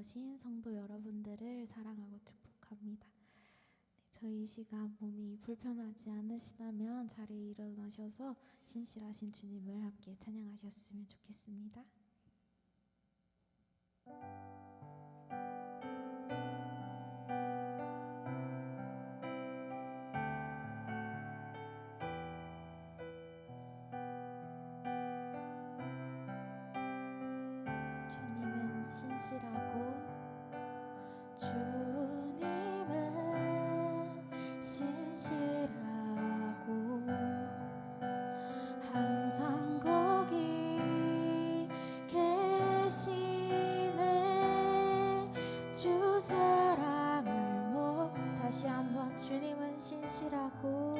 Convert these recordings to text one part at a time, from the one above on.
나오신 성도 여러분들을 사랑하고 축복합니다. 저희 시간 몸이 불편하지 않으시다면 자리에 일어나셔서 신실하신 주님을 함께 찬양하셨으면 좋겠습니다. 주님은 신실하고 주님은 신실하고 항상 거기 계시네. 주 사랑을 다시 한번 주님은 신실하고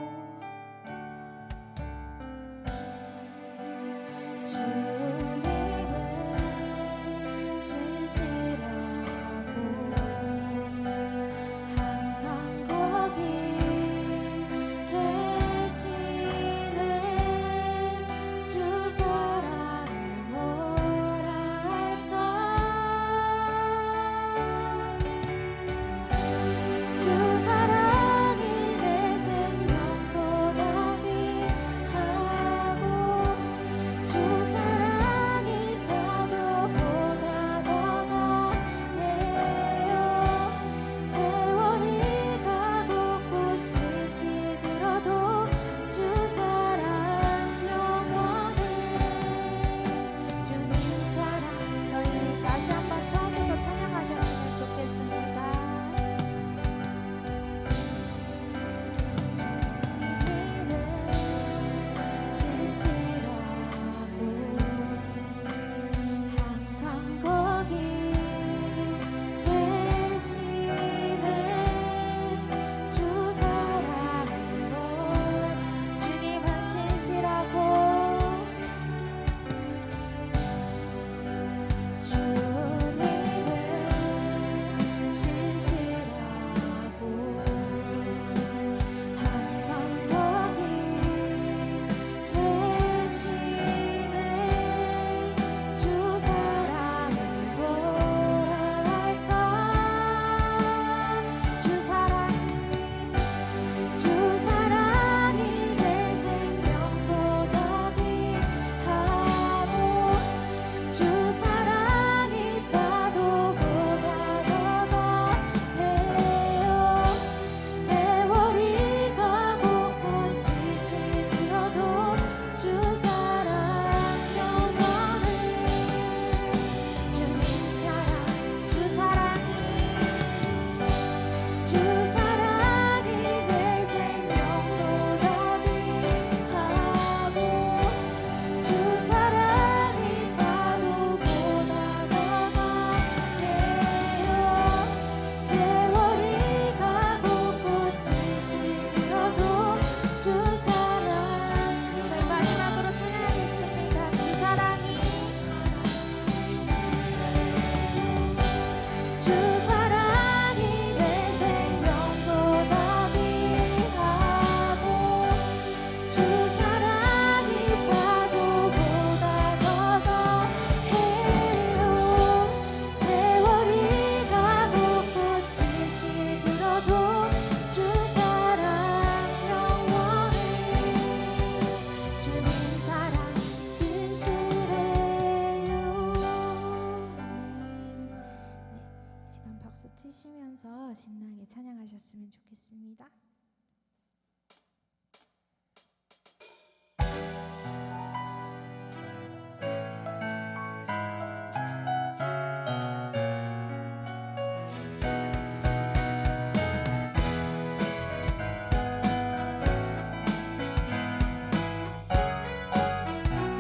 치시면서 신나게 찬양하셨으면 좋겠습니다.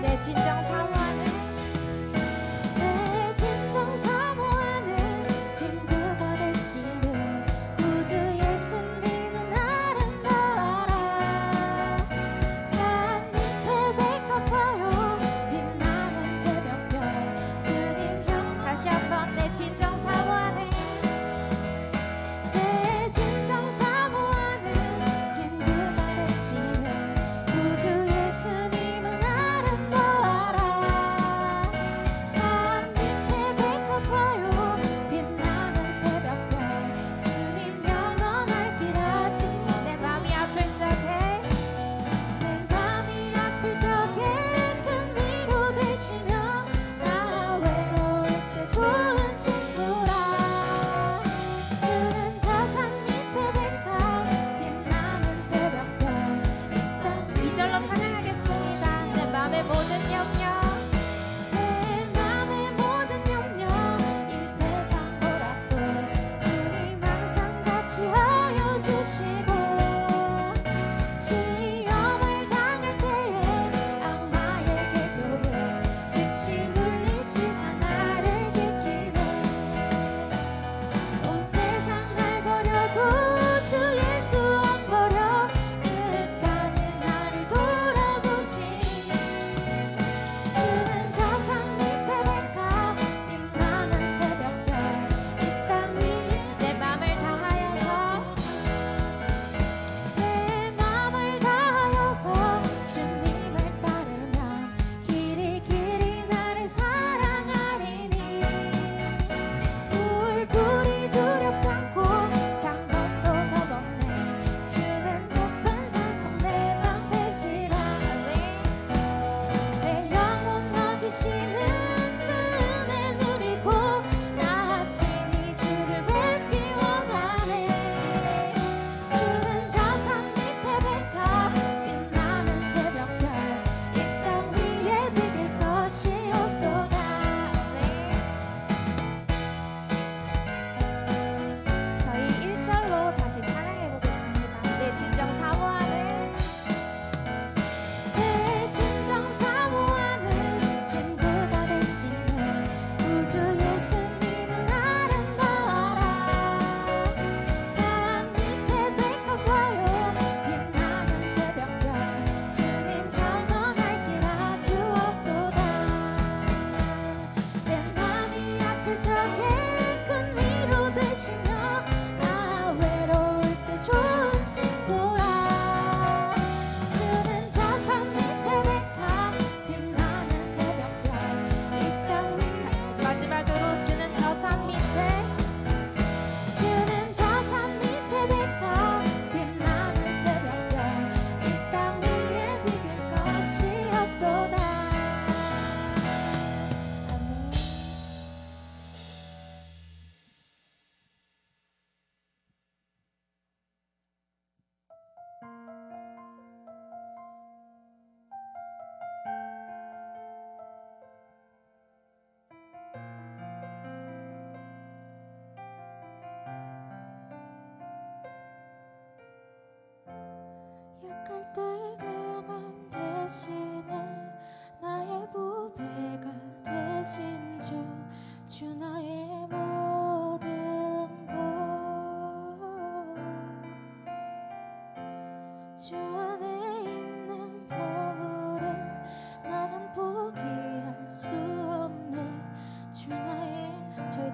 내 진정 사모하는 친구가 되시는 구주 예수님은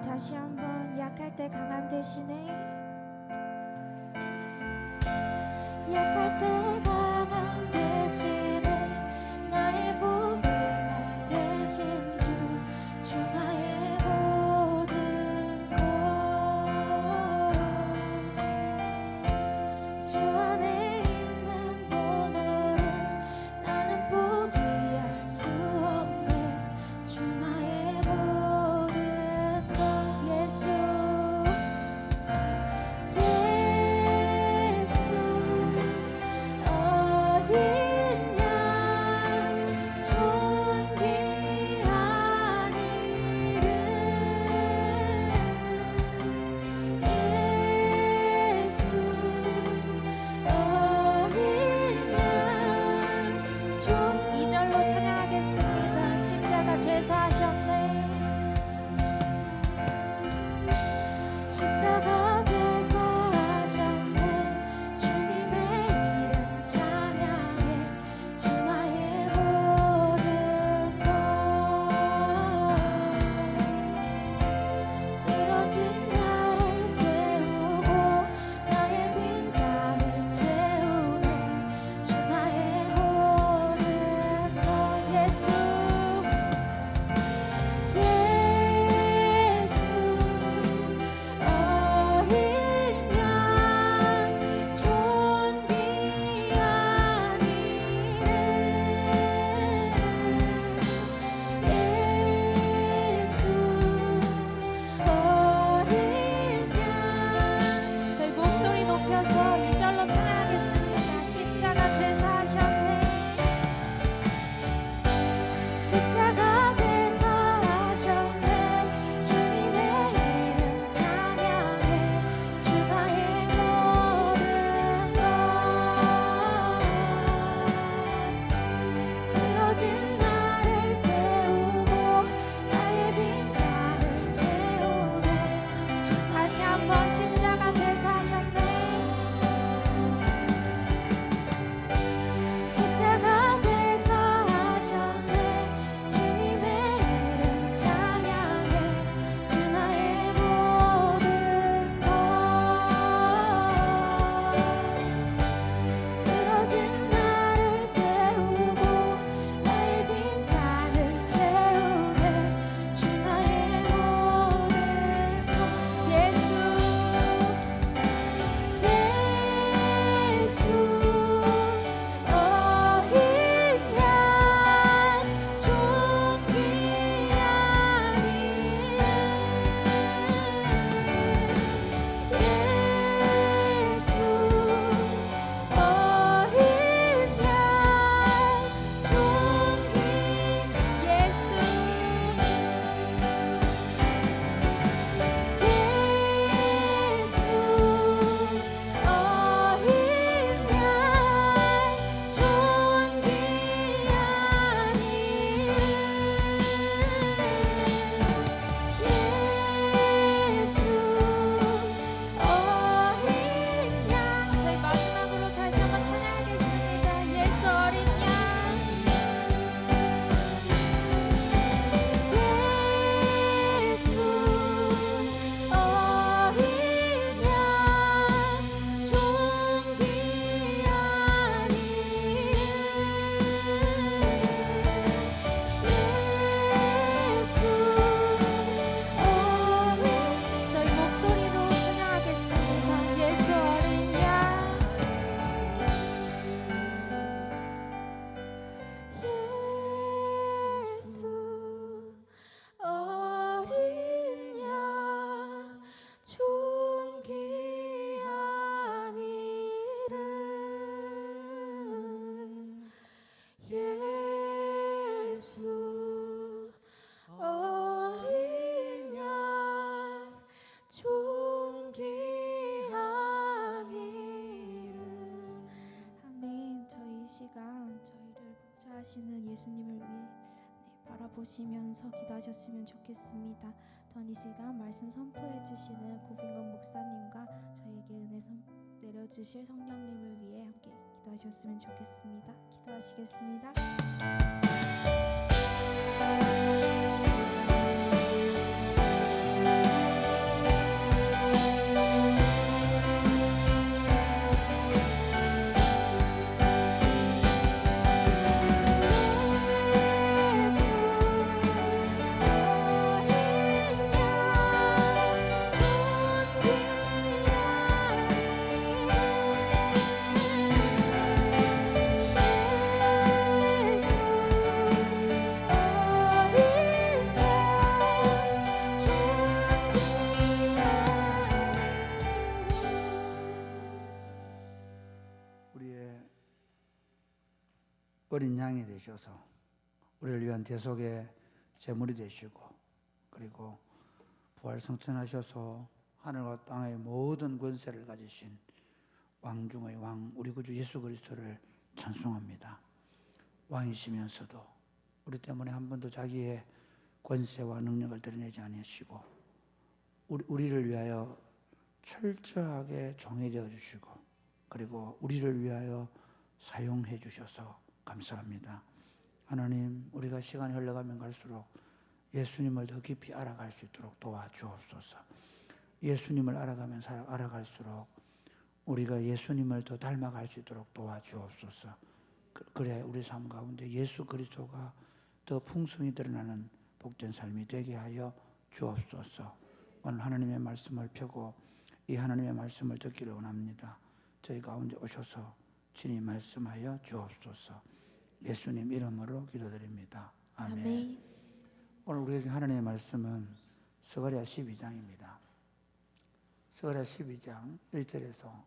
다시 한번 약할 때 강함 되시네. 약할 때 강함 되시네. 나의 보배가 되신 주 나의 모든 것. 주 안에 있는 보물을 나는 포기할 수 없네. 주 나의 모든 것. 예수 어린 양 존귀한 이름. 예수 어린 양 좀 2절로 찬양하겠습니다. 십자가 죄사하셨네. 십자가 죄사하셨네. 주님의 이름 찬양해. 주 나의 모든 것. 쓰러진 나를 세우고 나의 빈잔을 채우네. 주 나의 모든 것. 예수 어린 양 존귀한 이름. 예수 어린 양. 저희 목소리 높여서 2절로 찬양하겠습니다. 십자가 죄사하셨네. 십자가 죄사하셨네. 주님의 이름 찬양해. 주 나의 모든 것. 쓰러진 나를 세우고 나의 빈잔을 채우네. 주 다시 한번 십자가 죄사하셨네. 십자가 죄사하셨네. 주님의 이름 찬양해. 주 나의 모든 것. 쓰러진 나를 세우고 나의 빈잔을 채우네. 주 나의 모든 것. 예수 어린 양 존귀한 이름. 예수 어린 양 존귀. 예수 어린 양 존귀한 이름. 예수 어린 양. 저희 마지막으로 다시 한번 찬양하겠습니다. 예수 어린 양. 예수 어린 양 존귀한 이름. 예수 어린. 저희 목소리로 찬양하겠습니다. 예수 어린 양. 예수 어린 양 존귀한 이름. 예수 어린 양 존귀한 이름. 아멘. 저희 이 시간 저희를 보좌하시는 예수님을 위해 바라보시면서 기도하셨으면 좋겠습니다. 또한 이 시간 말씀 선포해 주시는 고빈건 목사님과 저에게 은혜 내려주실 성령님을 위해 함께 기도하셨으면 좋겠습니다. 기도하시겠습니다. 어린 양이 되셔서 우리를 위한 대속의 제물이 되시고, 그리고 부활 승천하셔서 하늘과 땅의 모든 권세를 가지신 왕 중의 왕 우리 구주 예수 그리스도를 찬송합니다. 왕이시면서도 우리 때문에 한 번도 자기의 권세와 능력을 드러내지 아니하시고 우리를 위하여 철저하게 종이 되어 주시고, 그리고 우리를 위하여 사용해 주셔서 감사합니다. 하나님, 우리가 시간이 흘러가면 갈수록 예수님을 더 깊이 알아갈 수 있도록 도와주옵소서. 예수님을 알아갈수록 우리가 예수님을 더 닮아갈 수 있도록 도와주옵소서. 그래야 우리 삶 가운데 예수 그리스도가 더 풍성히 드러나는 복된 삶이 되게 하여 주옵소서. 오늘 하나님의 말씀을 펴고 이 하나님의 말씀을 듣기를 원합니다. 저희 가운데 오셔서 친히 말씀하여 주옵소서. 예수님 이름으로 기도드립니다. 아멘. 아멘. 오늘 우리에게 하나님의 말씀은 스가랴 12장입니다. 스가랴 12장 1절에서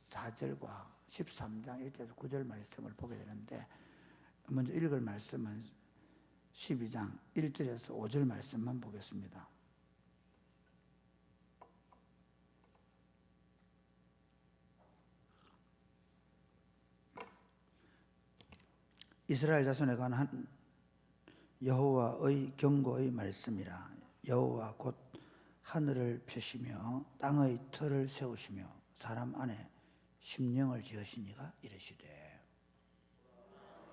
14절과 13장 1절에서 9절 말씀을 보게 되는데, 먼저 읽을 말씀은 12장 1절에서 5절 말씀만 보겠습니다. 이스라엘 자손에 관한 여호와의 경고의 말씀이라. 여호와 곧 하늘을 펴시며 땅의 틀을 세우시며 사람 안에 심령을 지으시니가 이르시되,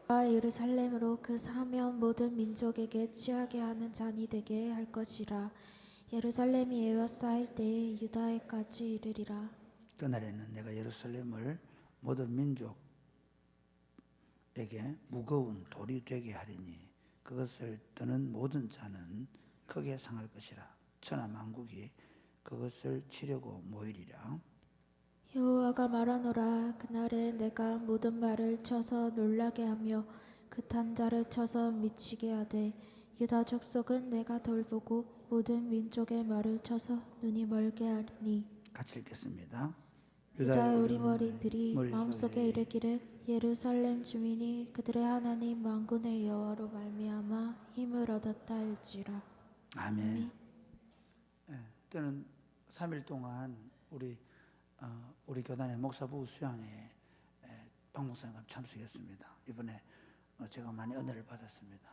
예루살렘으로 그 사면 모든 민족에게 취하게 하는 잔이 되게 할 것이라. 예루살렘이 에워싸일 때에 유다에까지 이르리라. 그날에는 내가 예루살렘을 모든 민족에게 무거운 돌이 되게 하리니 그것을 드는 모든 자는 크게 상할 것이라. 천하 만국이 그것을 치려고 모이리라. 여호와가 말하노라. 그날에 내가 모든 말을 쳐서 놀라게 하며 긋한 자를 쳐서 미치게 하되, 유다 족속은 내가 돌보고 모든 민족의 말을 쳐서 눈이 멀게 하리니. 같이 읽겠습니다. 유다의 우리머리들이 마음속에 이르기를 예루살렘 주민이 그들의 하나님 만군의 여호와로 말미암아 힘을 얻었다 할지라. 아멘. 저는 3일 동안 우리 교단의 목사부 수양회 박 목사님 참석했습니다. 이번에 제가 많이 은혜를 받았습니다.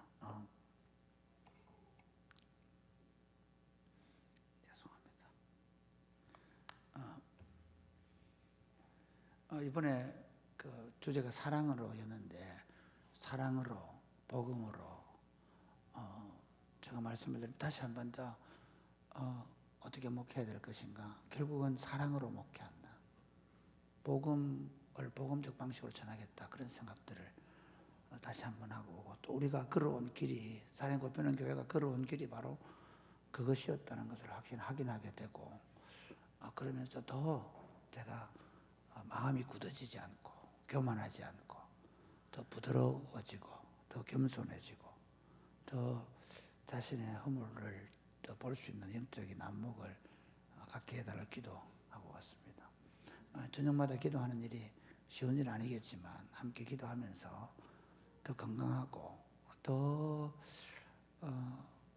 죄송합니다. 이번에 그 주제가 사랑으로였는데, 사랑으로, 복음으로 제가 말씀을 드리면 다시 한 번 더 어떻게 목회해야 될 것인가. 결국은 사랑으로 목회한다. 복음을 복음적 방식으로 전하겠다. 그런 생각들을 다시 한 번 하고 오고, 또 우리가 걸어온 길이, 사랑꽃피는 교회가 걸어온 길이 바로 그것이었다는 것을 확인하게 되고, 그러면서 더 제가 마음이 굳어지지 않고 교만하지 않고 더 부드러워지고 더 겸손해지고 더 자신의 허물을 더 볼 수 있는 영적인 안목을 갖게 해달라 기도하고 왔습니다. 저녁마다 기도하는 일이 쉬운 일 아니겠지만 함께 기도하면서 더 건강하고 더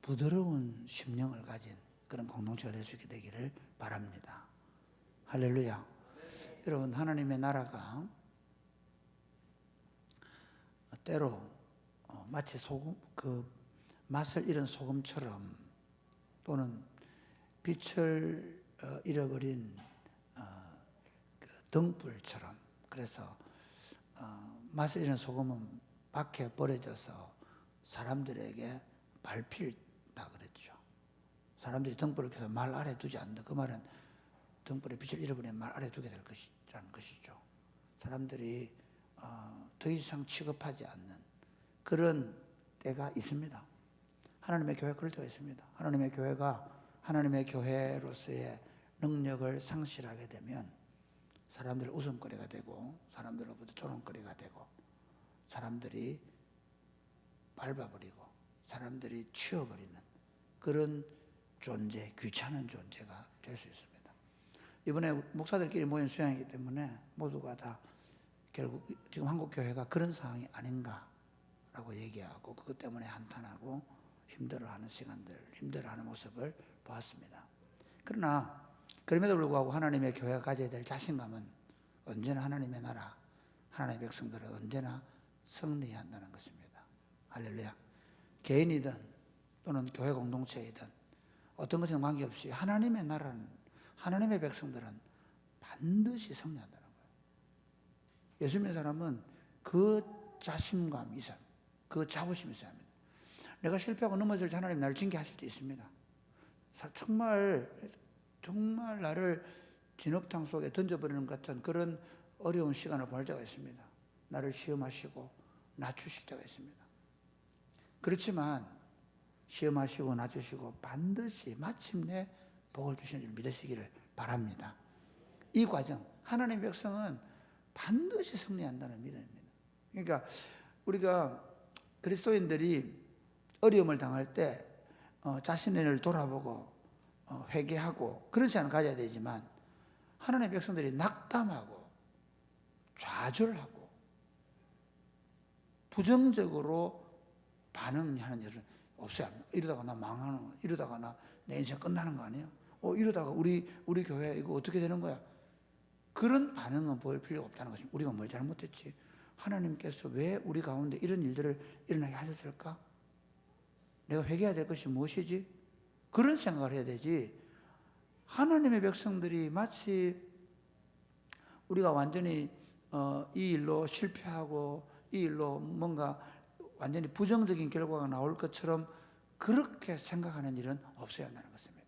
부드러운 심령을 가진 그런 공동체가 될 수 있게 되기를 바랍니다. 할렐루야. 여러분, 하나님의 나라가 때로 마치 소금, 그 맛을 잃은 소금처럼, 또는 빛을 잃어버린 그 등불처럼, 그래서 맛을 잃은 소금은 밖에 버려져서 사람들에게 밟힌다 그랬죠. 사람들이 등불을 켜서 말 아래 두지 않는다. 그 말은 등불의 빛을 잃어버린 말 아래 두게 될 것이라는 것이죠. 사람들이 더 이상 취급하지 않는 그런 때가 있습니다. 하나님의 교회 그럴 때가 있습니다. 하나님의 교회가 하나님의 교회로서의 능력을 상실하게 되면 사람들의 웃음거리가 되고 사람들로부터 조롱거리가 되고 사람들이 밟아버리고 사람들이 치워버리는 그런 존재, 귀찮은 존재가 될 수 있습니다. 이번에 목사들끼리 모인 수양이기 때문에 모두가 다 결국 지금 한국 교회가 그런 상황이 아닌가라고 얘기하고 그것 때문에 한탄하고 힘들어하는 시간들, 힘들어하는 모습을 보았습니다. 그러나 그럼에도 불구하고 하나님의 교회가 가져야 될 자신감은 언제나 하나님의 나라, 하나님의 백성들은 언제나 승리한다는 것입니다. 할렐루야. 개인이든 또는 교회 공동체이든 어떤 것이든 관계없이 하나님의 나라는, 하나님의 백성들은 반드시 승리한다는 거예요. 예수 믿는 사람은 그 자신감이 있어요. 그 자부심이 있어야 합니다. 내가 실패하고 넘어질 때 하나님 나를 징계하실 때 있습니다. 정말 나를 진흙탕 속에 던져버리는 것 같은 그런 어려운 시간을 보낼 때가 있습니다. 나를 시험하시고 낮추실 때가 있습니다. 그렇지만 시험하시고 낮추시고 반드시 마침내 복을 주시는 줄 믿으시기를 바랍니다. 이 과정, 하나님의 백성은 반드시 승리한다는 믿음입니다. 그러니까 우리가 그리스도인들이 어려움을 당할 때 자신을 돌아보고 회개하고 그런 시간을 가져야 되지만 하나님의 백성들이 낙담하고 좌절하고 부정적으로 반응하는 일은 없어야 합니다. 이러다가 나 망하는 거야. 이러다가 내 인생 끝나는 거 아니에요? 이러다가 우리 교회 이거 어떻게 되는 거야? 그런 반응은 보일 필요가 없다는 것입니다. 우리가 뭘 잘못했지? 하나님께서 왜 우리 가운데 이런 일들을 일어나게 하셨을까? 내가 회개해야 될 것이 무엇이지? 그런 생각을 해야 되지. 하나님의 백성들이 마치 우리가 완전히 이 일로 실패하고 이 일로 뭔가 완전히 부정적인 결과가 나올 것처럼 그렇게 생각하는 일은 없어야 한다는 것입니다.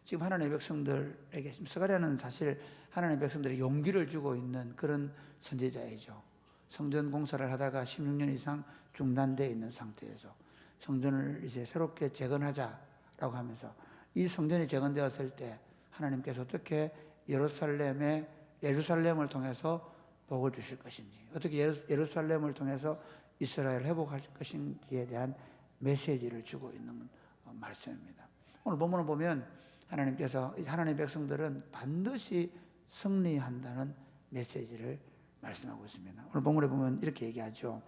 지금 하나님의 백성들에게 지금 스가랴는 사실 하나님의 백성들의 용기를 주고 있는 그런 선지자이죠. 성전 공사를 하다가 16년 이상 중단되어 있는 상태에서 성전을 이제 새롭게 재건하자라고 하면서 이 성전이 재건되었을 때 하나님께서 어떻게 예루살렘을 통해서 복을 주실 것인지, 어떻게 예루살렘을 통해서 이스라엘을 회복할 것인지에 대한 메시지를 주고 있는 말씀입니다. 오늘 본문을 보면 하나님께서 하나님의 백성들은 반드시 승리한다는 메시지를 말씀하고 있습니다. 오늘 본문에 보면 이렇게 얘기하죠.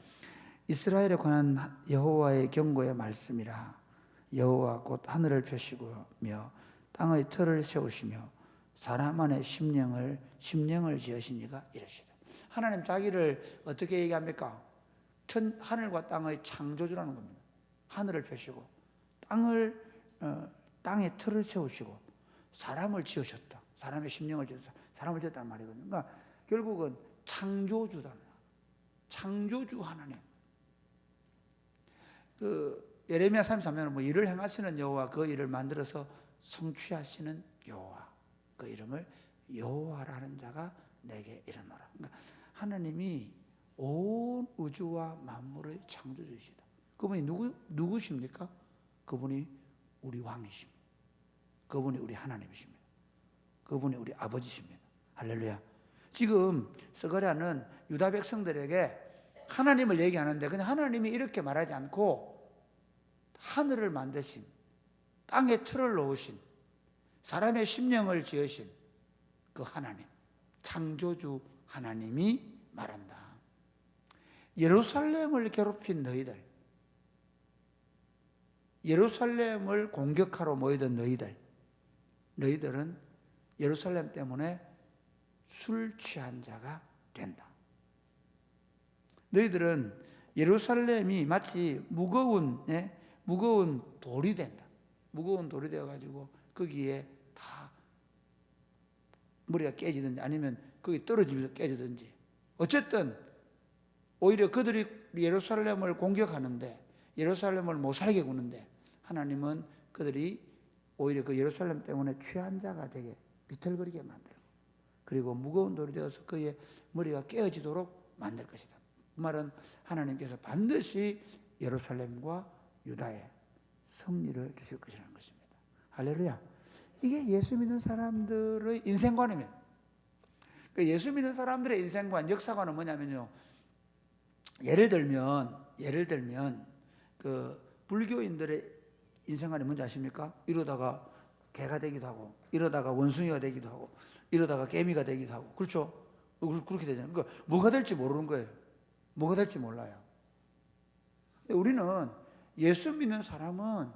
이스라엘에 관한 여호와의 경고의 말씀이라. 여호와 곧 하늘을 펴시고며 땅의 틀을 세우시며 사람 안에 심령을 지으시니가 이러시다. 하나님 자기를 어떻게 얘기합니까? 하늘과 땅의 창조주라는 겁니다. 하늘을 펴시고 땅에 틀을 세우시고 사람을 지으셨다. 사람의 심령을 지어서 사람을 지었다는 말이거든요. 그러니까 결국은 창조주다. 창조주 하나님. 예레미야 33년은 뭐 일을 행하시는 여호와, 그 일을 만들어서 성취하시는 여호와, 그 이름을 여호와라는 자가 내게 이르노라. 그러니까 하나님이 온 우주와 만물의 창조주이시다. 그분이 누구십니까? 그분이 우리 왕이십니다. 그분이 우리 하나님이십니다. 그분이 우리 아버지십니다. 할렐루야. 지금 스가랴는 유다 백성들에게 하나님을 얘기하는데 그냥 하나님이 이렇게 말하지 않고 하늘을 만드신, 땅에 틀을 놓으신, 사람의 심령을 지으신 그 하나님, 창조주 하나님이 말한다. 예루살렘을 괴롭힌 너희들, 예루살렘을 공격하러 모이던 너희들은 예루살렘 때문에 술 취한 자가 된다. 너희들은 예루살렘이 마치 무거운 돌이 된다. 무거운 돌이 되어가지고 거기에 다 머리가 깨지든지 아니면 거기 떨어지면서 깨지든지, 어쨌든 오히려 그들이 예루살렘을 공격하는데, 예루살렘을 못 살게 구는데 하나님은 그들이 오히려 그 예루살렘 때문에 취한 자가 되게 비틀거리게 만들고, 그리고 무거운 돌이 되어서 그의 머리가 깨어지도록 만들 것이다. 그 말은 하나님께서 반드시 예루살렘과 유다에 승리를 주실 것이라는 것입니다. 할렐루야. 이게 예수 믿는 사람들의 인생관입니다. 예수 믿는 사람들의 인생관, 역사관은 뭐냐면요, 예를 들면 그 불교인들의 인생관이 뭔지 아십니까? 이러다가 개가 되기도 하고, 이러다가 원숭이가 되기도 하고, 이러다가 개미가 되기도 하고, 그렇죠? 그렇게 되잖아요. 그러니까 뭐가 될지 모르는 거예요. 뭐가 될지 몰라요. 우리는 예수 믿는 사람은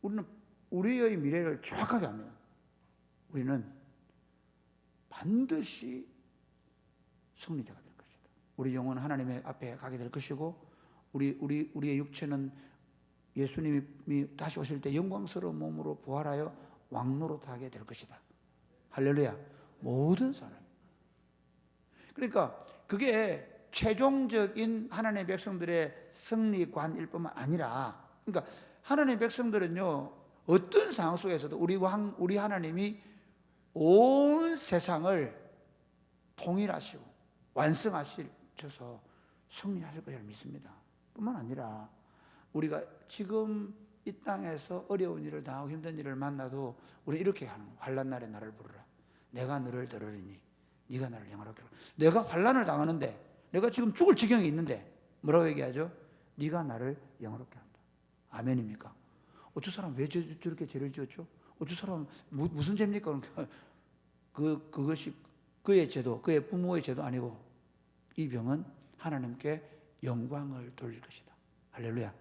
우리는 우리의 미래를 정확하게 압니다. 우리는 반드시 승리자가 될 것이다. 우리 영혼은 하나님의 앞에 가게 될 것이고, 우리의 육체는 예수님이 다시 오실 때 영광스러운 몸으로 부활하여 왕노릇하게 될 것이다. 할렐루야. 모든 사람. 그러니까 그게 최종적인 하나님의 백성들의 승리관일 뿐만 아니라, 그러니까 하나님의 백성들은요, 어떤 상황 속에서도 우리 하나님이 온 세상을 통일하시고 완성하셔서 승리하실 것을 믿습니다. 뿐만 아니라 우리가 지금 이 땅에서 어려운 일을 당하고 힘든 일을 만나도 우리 이렇게 하는 거예요. 환난 날에 나를 부르라. 내가 너를 들으리니 네가 나를 영화롭게 하라. 내가 환난을 당하는데, 내가 지금 죽을 지경에 있는데 뭐라고 얘기하죠? 네가 나를 영화롭게 한다. 아멘입니까? 어쩌 사람 왜 저렇게 죄를 지었죠? 어쩌 사람 무슨 죄입니까? 그것이 그의 죄도, 그의 부모의 죄도 아니고, 이 병은 하나님께 영광을 돌릴 것이다. 할렐루야.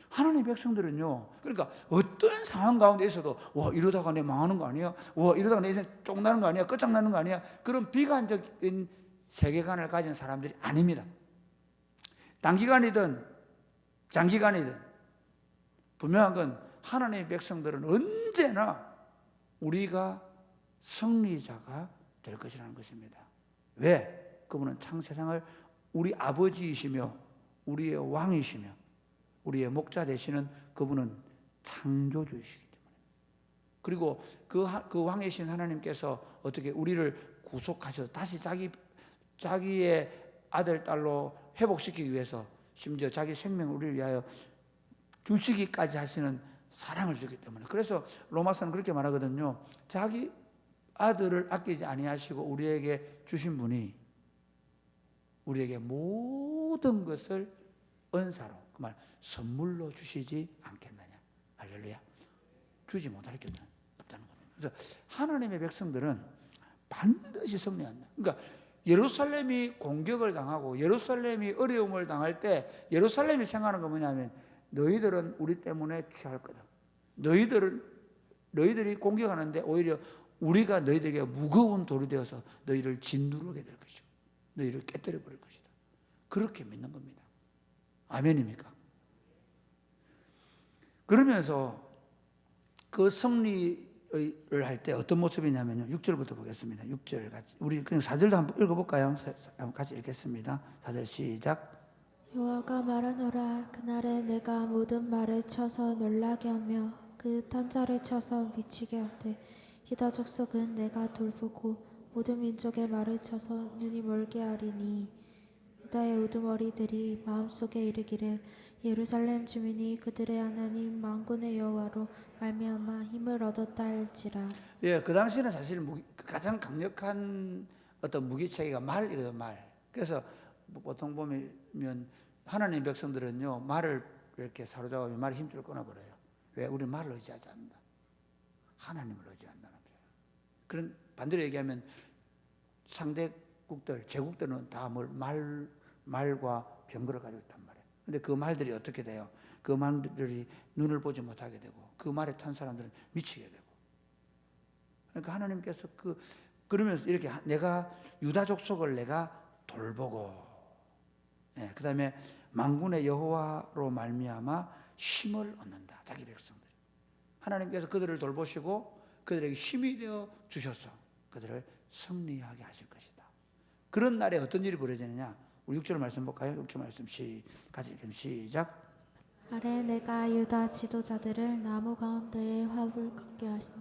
하나님의 백성들은요, 그러니까 어떤 상황 가운데 있어도 와, 이러다가 내 망하는 거 아니야? 와, 이러다가 내 인생 쫑나는 거 아니야? 끝장나는 거 아니야? 그런 비관적인 세계관을 가진 사람들이 아닙니다. 단기간이든 장기간이든 분명한 건 하나님의 백성들은 언제나 우리가 승리자가 될 것이라는 것입니다. 왜? 그분은 창 세상을 우리 아버지이시며 우리의 왕이시며 우리의 목자 되시는 그분은 창조주이시기 때문에. 그리고 그 왕이신 하나님께서 어떻게 우리를 구속하셔서 다시 자기의 아들, 딸로 회복시키기 위해서 심지어 자기 생명을 우리를 위하여 주시기까지 하시는 사랑을 주기 때문에. 그래서 로마서는 그렇게 말하거든요. 자기 아들을 아끼지 아니하시고 우리에게 주신 분이 우리에게 모든 것을 은사로, 그 말 선물로 주시지 않겠느냐. 할렐루야. 주지 못할 게 없다는 겁니다. 그래서 하나님의 백성들은 반드시 승리한다. 그러니까 예루살렘이 공격을 당하고 예루살렘이 어려움을 당할 때 예루살렘이 생각하는 건 뭐냐면, 너희들은 우리 때문에 취할 거다. 너희들이 공격하는데 오히려 우리가 너희들에게 무거운 돌이 되어서 너희를 짓누르게 될 것이고 너희를 깨뜨려 버릴 것이다. 그렇게 믿는 겁니다. 아멘입니까? 그러면서 그 승리를 할 때 어떤 모습이냐면요, 6절부터 보겠습니다. 6절 같이 우리 그냥 4절도 한번 읽어볼까요? 같이 읽겠습니다. 4절 시작. 여호와가 말하노라. 그날에 내가 모든 말을 쳐서 놀라게 하며 그 탄자를 쳐서 미치게 하되, 유다 족속은 내가 돌보고 모든 민족의 말을 쳐서 눈이 멀게 하리니, 유다의 우두머리들이 마음속에 이르기를 예루살렘 주민이 그들의 하나님 만군의 여호와로 말미암아 힘을 얻었다 할지라. 예, 그 당시에는 사실 가장 강력한 어떤 무기체계가 말이거든요, 말. 그래서 보통 보면 하나님 백성들은요, 말을 이렇게 사로잡으면 말에 힘줄 끊어버려요. 왜? 우리 말을 의지하지 않는다. 하나님을 의지한다는 거예요. 그런 반대로 얘기하면 상대국들, 제국들은 다 말과 병거를 가지고 있단 말이에요. 근데 그 말들이 어떻게 돼요? 그 말들이 눈을 보지 못하게 되고 그 말에 탄 사람들은 미치게 되고. 그러니까 하나님께서 그러면서 이렇게 내가 유다 족속을 내가 돌보고, 예, 그 다음에 만군의 여호와로 말미암아 힘을 얻는다. 자기 백성들이. 하나님께서 그들을 돌보시고 그들에게 힘이 되어 주셔서 그들을 승리하게 하실 것이다. 그런 날에 어떤 일이 벌어지느냐? 우리 6절 말씀 볼까요? 6절 말씀 같이 읽으면 시작. 아래 내가 유다 지도자들을 나무 가운데에 화불 같게 하신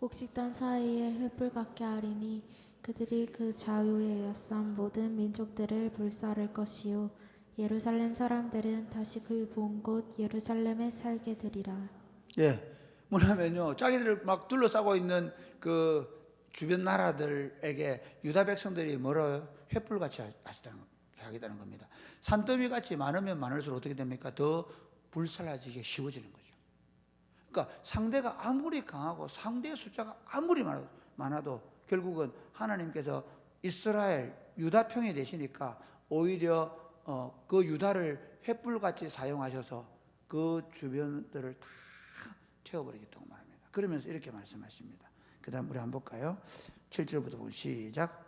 곡식단 사이에 횃불 같게 하리니, 그들이 그 자유에 여싼 모든 민족들을 불사를 것이요 예루살렘 사람들은 다시 그 본 곳 예루살렘에 살게 되리라. 예, 뭐냐면요, 자기들을 막 둘러싸고 있는 그 주변 나라들에게 유다 백성들이 뭐라요? 횃불같이 하겠다는 겁니다. 산더미 같이 많으면 많을수록 어떻게 됩니까? 더 불살라지게 쉬워지는 거죠. 그러니까 상대가 아무리 강하고 상대의 숫자가 아무리 많아도 결국은 하나님께서 이스라엘 유다 편이 되시니까 오히려 그 유다를 횃불같이 사용하셔서 그 주변들을 다 태워버리겠다고 말합니다. 그러면서 이렇게 말씀하십니다. 그 다음 우리 한번 볼까요? 7절부터 보면 시작.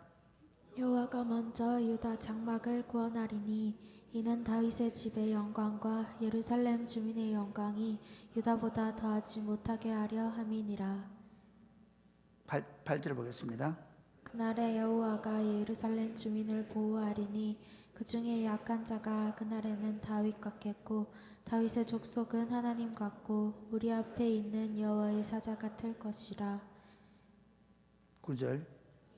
여호와가 먼저 유다 장막을 구원하리니 이는 다윗의 집의 영광과 예루살렘 주민의 영광이 유다보다 더하지 못하게 하려 함이니라. 8절 보겠습니다. 그날에 여호와가 예루살렘 주민을 보호하리니 그 중에 약한 자가 그날에는 다윗 같겠고 다윗의 족속은 하나님 같고 우리 앞에 있는 여호와의 사자 같을 것이라. 9절.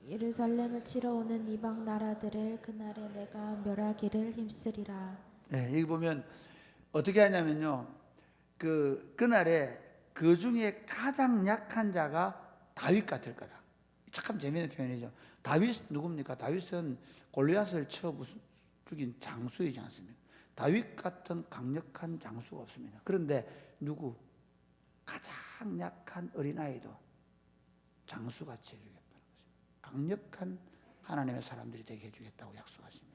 예루살렘을 치러 오는 이방 나라들을 그날에 내가 멸하기를 힘쓰리라. 네, 여기 보면 어떻게 하냐면요. 그날에 그 중에 가장 약한 자가 다윗 같을 거다. 참 재미있는 표현이죠. 다윗 누굽니까? 다윗은 골리앗을 쳐 죽인 장수이지 않습니까? 다윗 같은 강력한 장수가 없습니다. 그런데 누구? 가장 약한 어린아이도 장수같이 해주겠다는 것입니다. 강력한 하나님의 사람들이 되게 해주겠다고 약속하십니다.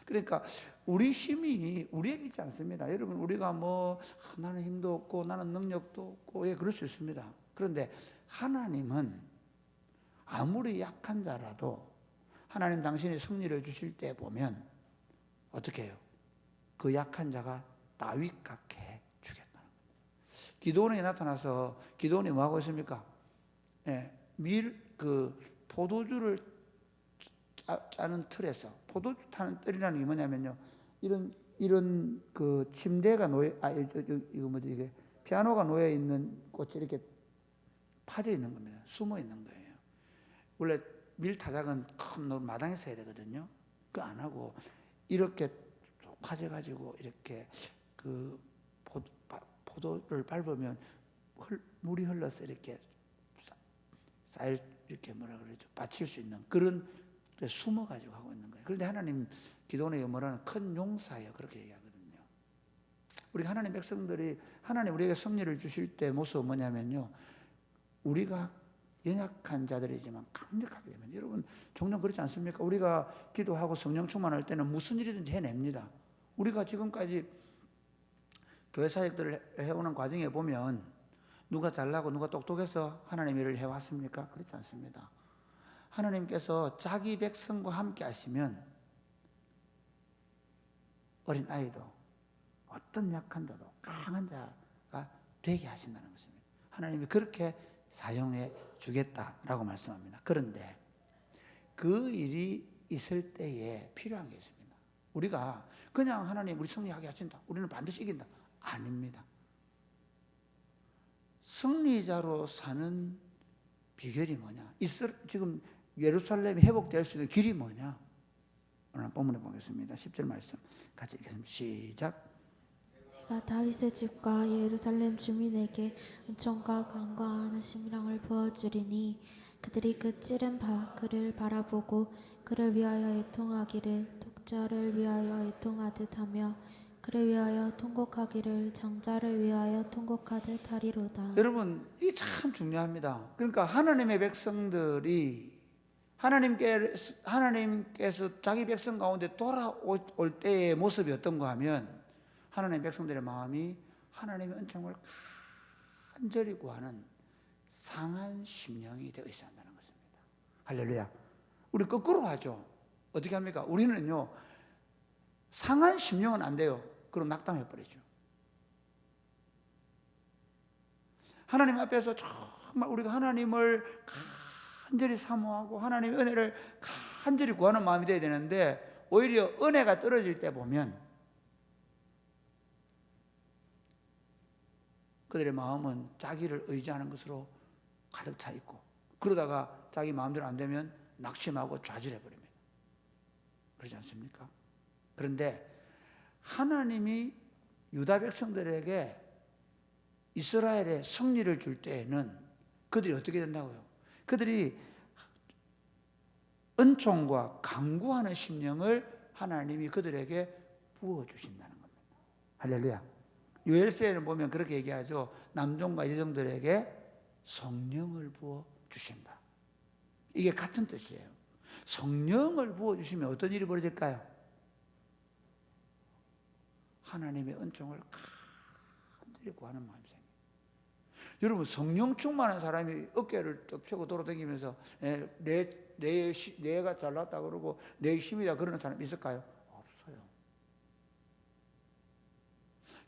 그러니까 우리 힘이 우리에게 있지 않습니다. 여러분, 우리가 나는 힘도 없고 나는 능력도 없고, 예, 그럴 수 있습니다. 그런데 하나님은 아무리 약한 자라도 하나님 당신이 승리를 주실 때 보면 어떻게 해요? 그 약한 자가 다윗 같게 해 주겠다는 거예요. 기드온이 나타나서 기드온이 뭐 하고 있습니까? 예, 포도주를 짜는 틀에서, 포도주 타는 틀이라는 게 뭐냐면요, 이런 그 침대가 이게 피아노가 놓여 있는 곳에 이렇게 파져 있는 겁니다. 숨어 있는 거예요. 원래 밀 타작은 큰 마당에서 해야 되거든요. 그거 안 하고 이렇게 쭉 파져가지고 이렇게 그 포도를 밟으면 물이 흘러서 이렇게 쌓일, 이렇게 뭐라 그러죠? 받칠 수 있는 그런 데 숨어가지고 하고 있는 거예요. 그런데 하나님 기도원의 뭐라는 큰 용사예요. 그렇게 얘기하거든요. 우리 하나님 백성들이 하나님 우리에게 승리를 주실 때 모습은 뭐냐면요, 우리가 연약한 자들이지만 강력하게 되면, 여러분 종종 그렇지 않습니까? 우리가 기도하고 성령 충만할 때는 무슨 일이든지 해냅니다. 우리가 지금까지 교회 사역들을 해오는 과정에 보면 누가 잘나고 누가 똑똑해서 하나님 일을 해왔습니까? 그렇지 않습니다. 하나님께서 자기 백성과 함께 하시면 어린 아이도 어떤 약한 자도 강한 자가 되게 하신다는 것입니다. 하나님이 그렇게 사용해 주겠다라고 말씀합니다. 그런데 그 일이 있을 때에 필요한 게 있습니다. 우리가 그냥 하나님 우리 승리하게 하신다, 우리는 반드시 이긴다, 아닙니다. 승리자로 사는 비결이 뭐냐? 지금 예루살렘이 회복될 수 있는 길이 뭐냐? 오늘 본문에 보겠습니다. 10절 말씀 같이 읽겠습니다. 시작. 내가 다윗의 집과 예루살렘 주민에게 은총과 강건한 심령을 부어주리니 그들이 그 찌른 그를 바라보고 그를 위하여 애통하기를 독자를 위하여 애통하듯 하며 그를 위하여 통곡하기를 장자를 위하여 통곡하듯 하리로다. 여러분, 이게 참 중요합니다. 그러니까 하나님의 백성들이 하나님께서 자기 백성 가운데 돌아올 때의 모습이 어떤가 하면 하나님의 백성들의 마음이 하나님의 은총을 간절히 구하는 상한 심령이 되어 있어야 한다는 것입니다. 할렐루야. 우리 거꾸로 하죠. 어떻게 합니까? 우리는요, 상한 심령은 안 돼요. 그럼 낙담해버리죠. 하나님 앞에서 정말 우리가 하나님을 간절히 사모하고 하나님의 은혜를 간절히 구하는 마음이 되어야 되는데, 오히려 은혜가 떨어질 때 보면 그들의 마음은 자기를 의지하는 것으로 가득 차 있고, 그러다가 자기 마음대로 안 되면 낙심하고 좌절해버립니다. 그렇지 않습니까? 그런데 하나님이 유다 백성들에게 이스라엘의 승리를 줄 때에는 그들이 어떻게 된다고요? 그들이 은총과 간구하는 심령을 하나님이 그들에게 부어주신다는 겁니다. 할렐루야. 요엘서에는 보면 그렇게 얘기하죠. 남종과 여종들에게 성령을 부어 주신다. 이게 같은 뜻이에요. 성령을 부어 주시면 어떤 일이 벌어질까요? 하나님의 은총을 간절히 구하는 마음이 생겨요. 여러분, 성령 충만한 사람이 어깨를 떡 펴고 돌아다니면서 내가 잘났다 그러고 내 힘이다 그러는 사람 있을까요? 없어요.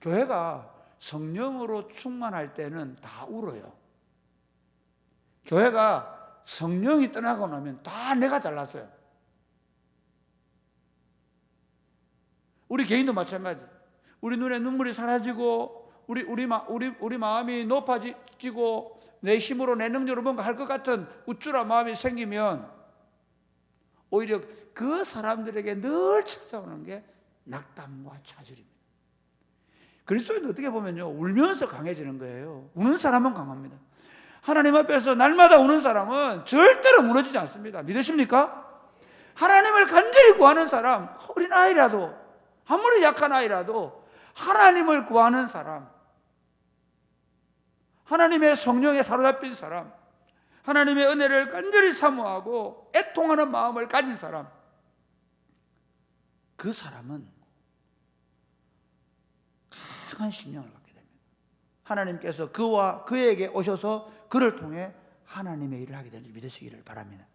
교회가 성령으로 충만할 때는 다 울어요. 교회가 성령이 떠나고 나면 다 내가 잘났어요. 우리 개인도 마찬가지. 우리 눈에 눈물이 사라지고 우리 마음이 높아지고 내 힘으로 내 능력으로 뭔가 할 것 같은 우쭐한 마음이 생기면 오히려 그 사람들에게 늘 찾아오는 게 낙담과 좌절입니다. 그리스도인은 어떻게 보면요, 울면서 강해지는 거예요. 우는 사람은 강합니다. 하나님 앞에서 날마다 우는 사람은 절대로 무너지지 않습니다. 믿으십니까? 하나님을 간절히 구하는 사람, 어린아이라도, 아무리 약한 아이라도 하나님을 구하는 사람, 하나님의 성령에 사로잡힌 사람, 하나님의 은혜를 간절히 사모하고 애통하는 마음을 가진 사람, 그 사람은 강한 심령을 갖게 됩니다. 하나님께서 그에게 오셔서 그를 통해 하나님의 일을 하게 되는지 믿으시기를 바랍니다.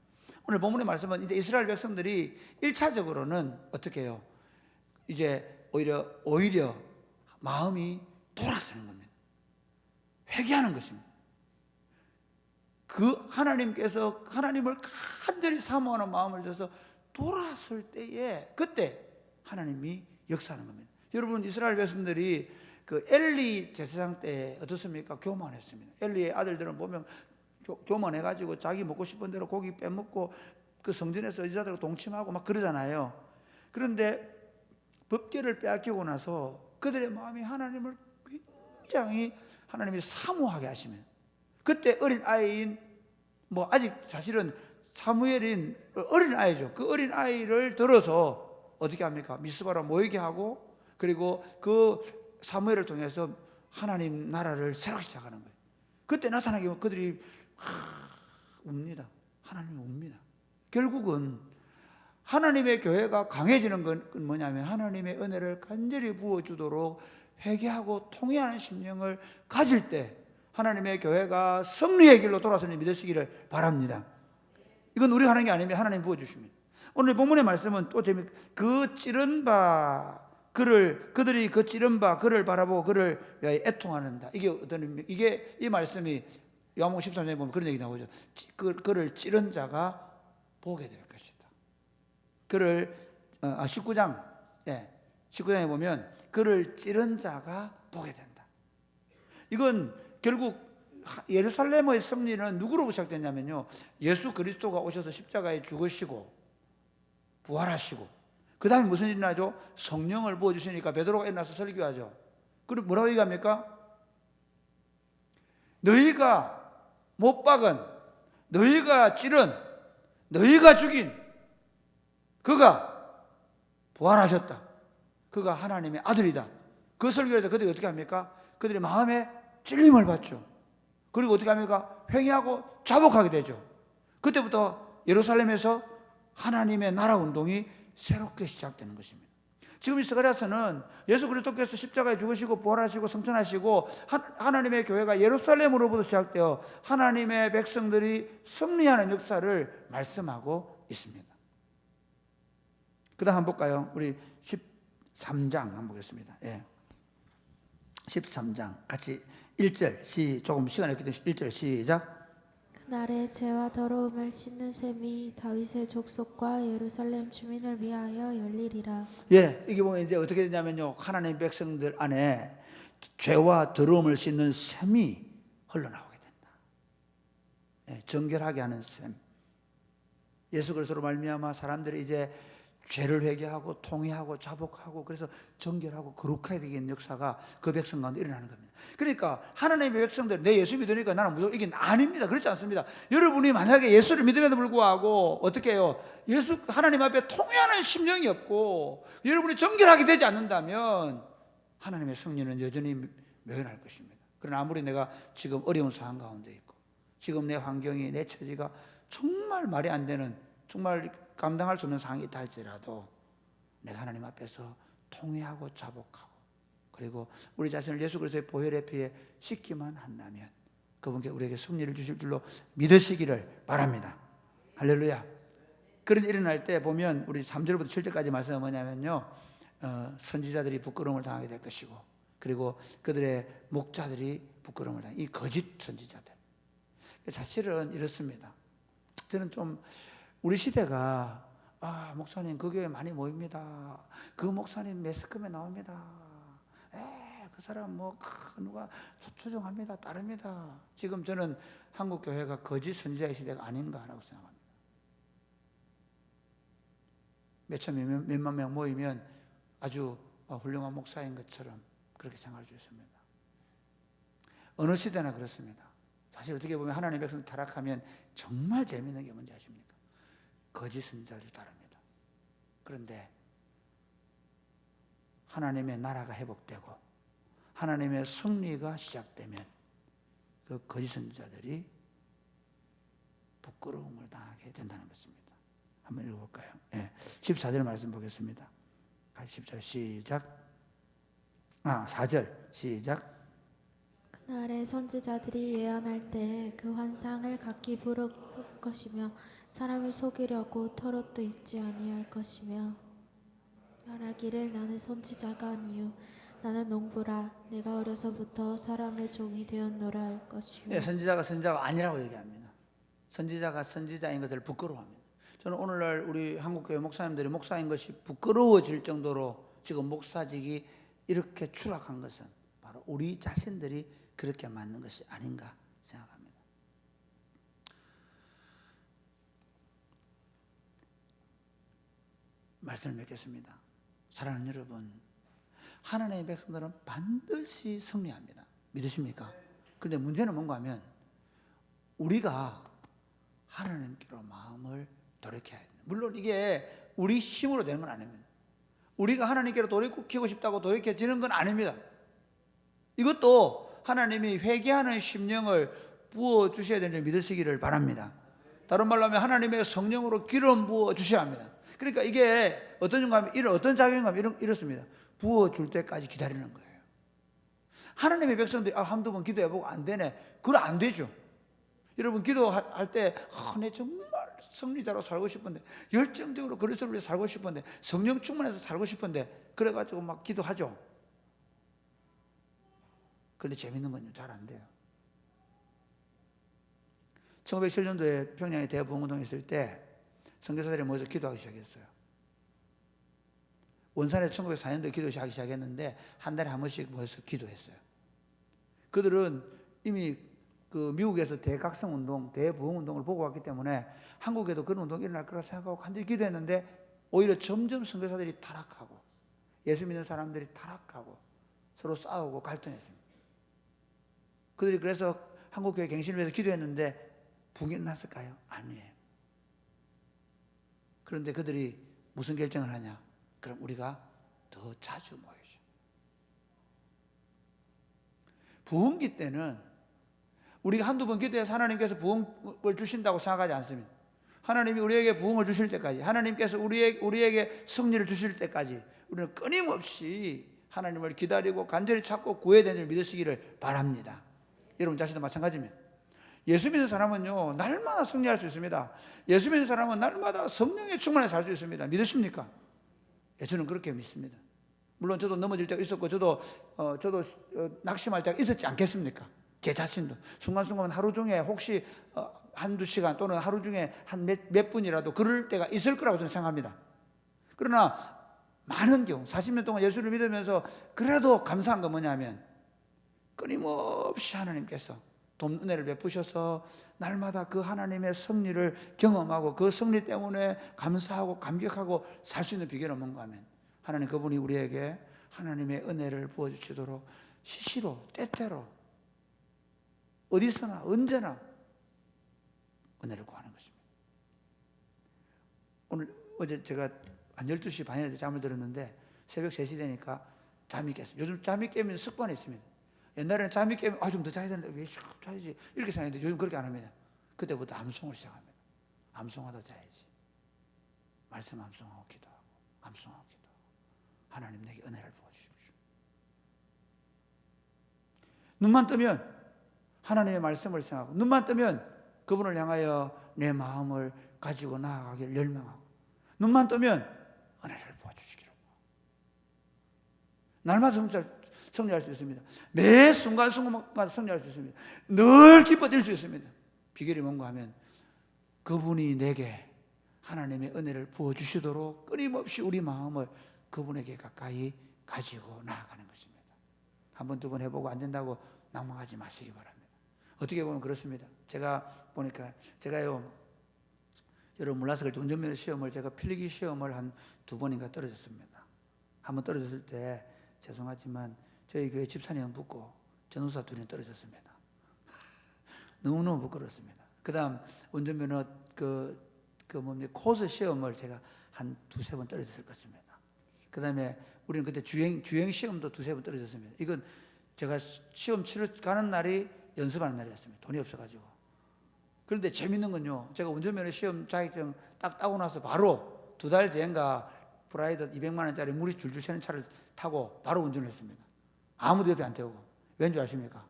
오늘 본문의 말씀은 이제 이스라엘 백성들이 1차적으로는 어떻게 해요? 이제 오히려 마음이 돌아서는 겁니다. 회개하는 것입니다. 그 하나님께서 하나님을 간절히 사모하는 마음을 줘서 돌아설 때에 그때 하나님이 역사하는 겁니다. 여러분, 이스라엘 백성들이 그 엘리 제사장 때 어떻습니까? 교만했습니다. 엘리의 아들들은 보면 교만해가지고 자기 먹고 싶은 대로 고기 빼먹고 그 성전에서 여자들과 동침하고 막 그러잖아요. 그런데 법궤를 빼앗기고 나서 그들의 마음이 하나님을 굉장히 하나님이 사모하게 하시면 그때 어린 아이인 아직 사실은 사무엘인 어린 아이죠. 그 어린 아이를 들어서 어떻게 합니까? 미스바로 모이게 하고 그리고 그 사무엘을 통해서 하나님 나라를 새롭게 시작하는 거예요. 그때 나타나게 되면 그들이 웁니다. 하나님이 웁니다. 결국은 하나님의 교회가 강해지는 건 뭐냐면 하나님의 은혜를 간절히 부어주도록 회개하고 통회하는 심령을 가질 때 하나님의 교회가 승리의 길로 돌아서는 믿으시기를 바랍니다. 이건 우리가 하는 게 아닙니다. 하나님 부어주십니다. 오늘 본문의 말씀은 또 그 찌른 바 그들이 그 찌른 바 그를 바라보고 그를 애통하는다. 이게 어떤 의미? 이게 이 말씀이 요한복음 13장에 보면 그런 얘기 나오죠. 그를 찌른 자가 보게 될 것이다. 그를 19장 19장에 보면 그를 찌른 자가 보게 된다. 이건 결국 예루살렘의 승리는 누구로부터 시작됐냐면요, 예수 그리스도가 오셔서 십자가에 죽으시고 부활하시고 그 다음에 무슨 일이 나죠? 성령을 부어주시니까 베드로가 일어나서 설교하죠. 그리고 뭐라고 얘기합니까? 너희가 못 박은, 너희가 찌른, 너희가 죽인 그가 부활하셨다. 그가 하나님의 아들이다. 그 설교에서 그들이 어떻게 합니까? 그들의 마음에 찔림을 받죠. 그리고 어떻게 합니까? 회개하고 자복하게 되죠. 그때부터 예루살렘에서 하나님의 나라 운동이 새롭게 시작되는 것입니다. 지금 이 스가랴서는 예수 그리스도께서 십자가에 죽으시고 부활하시고 승천하시고 하나님의 교회가 예루살렘으로부터 시작되어 하나님의 백성들이 승리하는 역사를 말씀하고 있습니다. 그 다음 한번 볼까요? 우리 13장 한번 보겠습니다. 13장 같이 1절 조금 시간이 없기 때문에 1절 시작. 그날에 죄와 더러움을 씻는 셈이 다윗의 족속과 예루살렘 주민을 위하여 열리리라. 이게 보면 이제 어떻게 되냐면요, 하나님 백성들 안에 죄와 더러움을 씻는 셈이 흘러나오게 된다. 정결하게 하는 셈. 예수 그리스도로 말미암아 사람들이 이제 죄를 회개하고 통회하고 자복하고 그래서 정결하고 거룩하게 되는 역사가 그 백성 가운데 일어나는 겁니다. 그러니까 하나님의 백성들, 내 예수 믿으니까 나는 무조건 이게 아닙니다. 그렇지 않습니다. 여러분이 만약에 예수를 믿음에도 불구하고 어떻게 해요? 하나님 앞에 통회하는 심령이 없고 여러분이 정결하게 되지 않는다면 하나님의 승리는 여전히 묘연할 것입니다. 그러나 아무리 내가 지금 어려운 상황 가운데 있고 지금 내 환경이 내 처지가 정말 말이 안 되는 정말 감당할 수 없는 상황이 있다 할지라도 내가 하나님 앞에서 통회하고 자복하고 그리고 우리 자신을 예수 그리스도의 보혈의 피에 씻기만 한다면 그분께 우리에게 승리를 주실 줄로 믿으시기를 바랍니다. 할렐루야. 그런 일이 일어날 때 보면 우리 3절부터 7절까지 말씀은 뭐냐면요, 선지자들이 부끄러움을 당하게 될 것이고 그리고 그들의 목자들이 부끄러움을 당해, 이 거짓 선지자들. 사실은 이렇습니다. 저는 좀 우리 시대가 목사님 그 교회 많이 모입니다. 그 목사님 매스컴에 나옵니다. 그 사람 뭐 누가 추종합니다. 따릅니다. 지금 저는 한국 교회가 거짓 선지자의 시대가 아닌가라고 생각합니다. 몇만 명 모이면 아주 훌륭한 목사인 것처럼 그렇게 생각할 수 있습니다. 어느 시대나 그렇습니다. 사실 어떻게 보면 하나님의 백성 타락하면 정말 재미있는 게 뭔지 아십니까? 거짓 선지자를 따릅니다. 그런데 하나님의 나라가 회복되고 하나님의 승리가 시작되면 그 거짓 선지자들이 부끄러움을 당하게 된다는 것입니다. 한번 읽어볼까요? 14절 말씀 보겠습니다. 10절 시작. 4절 시작. 그날에 선지자들이 예언할 때 그 환상을 각기 부를 것이며 사람을 속이려고 털옷도 입지 아니할 것이며 말하기를 나는 선지자가 아니요 나는 농부라 내가 어려서부터 사람의 종이 되었노라 할 것이요. 선지자가 선지자가 아니라고 얘기합니다. 선지자가 선지자인 것을 부끄러워합니다. 저는 오늘날 우리 한국교회 목사님들이 목사인 것이 부끄러워질 정도로 지금 목사직이 이렇게 추락한 것은 바로 우리 자신들이 그렇게 맞는 것이 아닌가 생각합니다. 말씀을 맺겠습니다. 사랑하는 여러분, 하나님의 백성들은 반드시 승리합니다. 믿으십니까? 그런데 문제는 뭔가 하면 우리가 하나님께로 마음을 돌이켜야 합니다. 물론 이게 우리 힘으로 되는 건 아닙니다. 우리가 하나님께로 돌이키고 싶다고 돌이켜지는 건 아닙니다. 이것도 하나님이 회개하는 심령을 부어주셔야 되는 줄 믿으시기를 바랍니다. 다른 말로 하면 하나님의 성령으로 기름 부어주셔야 합니다. 그러니까 이게 어떤 작용인가 하면 이렇습니다. 부어줄 때까지 기다리는 거예요. 하나님의 백성들이 한두 번 기도해보고 안 되네. 그건 안 되죠. 여러분 기도할 때 내 정말 승리자로 살고 싶은데 열정적으로 그리스도를 위해 살고 싶은데 성령 충만해서 살고 싶은데 그래가지고 막 기도하죠. 그런데 재밌는 건요, 잘 안 돼요. 1907년도에 평양에 대부흥운동이 있을 때 선교사들이 모여서 기도하기 시작했어요. 원산에 1904년도에 기도하기 시작했는데 한 달에 한 번씩 모여서 기도했어요. 그들은 이미 그 미국에서 대각성운동, 대부흥운동을 보고 왔기 때문에 한국에도 그런 운동이 일어날 거라 생각하고 간절히 기도했는데 오히려 점점 선교사들이 타락하고 예수 믿는 사람들이 타락하고 서로 싸우고 갈등했습니다. 그들이 그래서 한국교회 갱신을 위해서 기도했는데 붕이 났을까요? 아니에요. 그런데 그들이 무슨 결정을 하냐? 그럼 우리가 더 자주 모이죠. 부흥기 때는 우리가 한두 번 기도해서 하나님께서 부흥을 주신다고 생각하지 않습니다. 하나님이 우리에게 부흥을 주실 때까지, 하나님께서 우리에게 승리를 주실 때까지 우리는 끊임없이 하나님을 기다리고 간절히 찾고 구해야 되는 줄 믿으시기를 바랍니다. 여러분 자신도 마찬가지입니다. 예수 믿는 사람은요, 날마다 승리할 수 있습니다. 예수 믿는 사람은 날마다 성령의 충만에 살 수 있습니다. 믿으십니까? 저는 그렇게 믿습니다. 물론 저도 넘어질 때가 있었고 저도 낙심할 때가 있었지 않겠습니까? 제 자신도 순간순간 하루 중에 혹시 한두 시간 또는 하루 중에 한 몇 분이라도 그럴 때가 있을 거라고 저는 생각합니다. 그러나 많은 경우 40년 동안 예수를 믿으면서 그래도 감사한 건 뭐냐면 끊임없이 하나님께서 은혜를 베푸셔서 날마다 그 하나님의 승리를 경험하고 그 승리 때문에 감사하고 감격하고 살 수 있는 비결은 뭔가 하면 하나님 그분이 우리에게 하나님의 은혜를 부어주시도록 시시로 때때로 어디서나 언제나 은혜를 구하는 것입니다. 어제 제가 한 12시 반에 잠을 들었는데 새벽 3시 되니까 잠이 깼습니다. 요즘 잠이 깨면 습관이 있습니다. 옛날에는 잠이 깨면 좀 더 자야 되는데 왜 자야지 이렇게 생각했는데 요즘 그렇게 안 합니다. 그때부터 암송을 시작합니다. 암송하다 자야지. 말씀 암송하고 기도하고 암송하고 기도하고 하나님 내게 은혜를 부어주십시오. 눈만 뜨면 하나님의 말씀을 생각하고 눈만 뜨면 그분을 향하여 내 마음을 가지고 나아가기를 열망하고 눈만 뜨면 은혜를 부어주시기를. 날마다 승리할 수 있습니다. 매 순간순간마다 승리할 수 있습니다. 늘 기뻐질 수 있습니다. 비결이 뭔가 하면 그분이 내게 하나님의 은혜를 부어주시도록 끊임없이 우리 마음을 그분에게 가까이 가지고 나아가는 것입니다. 한 번, 두 번 해보고 안 된다고 낙망하지 마시기 바랍니다. 어떻게 보면 그렇습니다. 제가 보니까 제가요, 여러분 몰라서 그렇지 운전면허 시험을 제가 필기 시험을 한 2번인가 떨어졌습니다. 한 번 떨어졌을 때 죄송하지만 저희 교회 집사님 붙고 전도사 2人떨어졌습니다. 너무너무 부끄러웠습니다. 그 다음 운전면허 코스 시험을 제가 한 2-3번 떨어졌을 것입니다. 그 다음에 우리는 그때 주행 시험도 2-3번 떨어졌습니다. 이건 제가 시험 치러 가는 날이 연습하는 날이었습니다. 돈이 없어가지고. 그런데 재밌는 건요, 제가 운전면허 시험 자격증 딱 따고 나서 바로 2달 뒤인가 프라이드 200만 원짜리 물이 줄줄 새는 차를 타고 바로 운전을 했습니다. 아무도 옆에 안 태우고. 왠지 아십니까?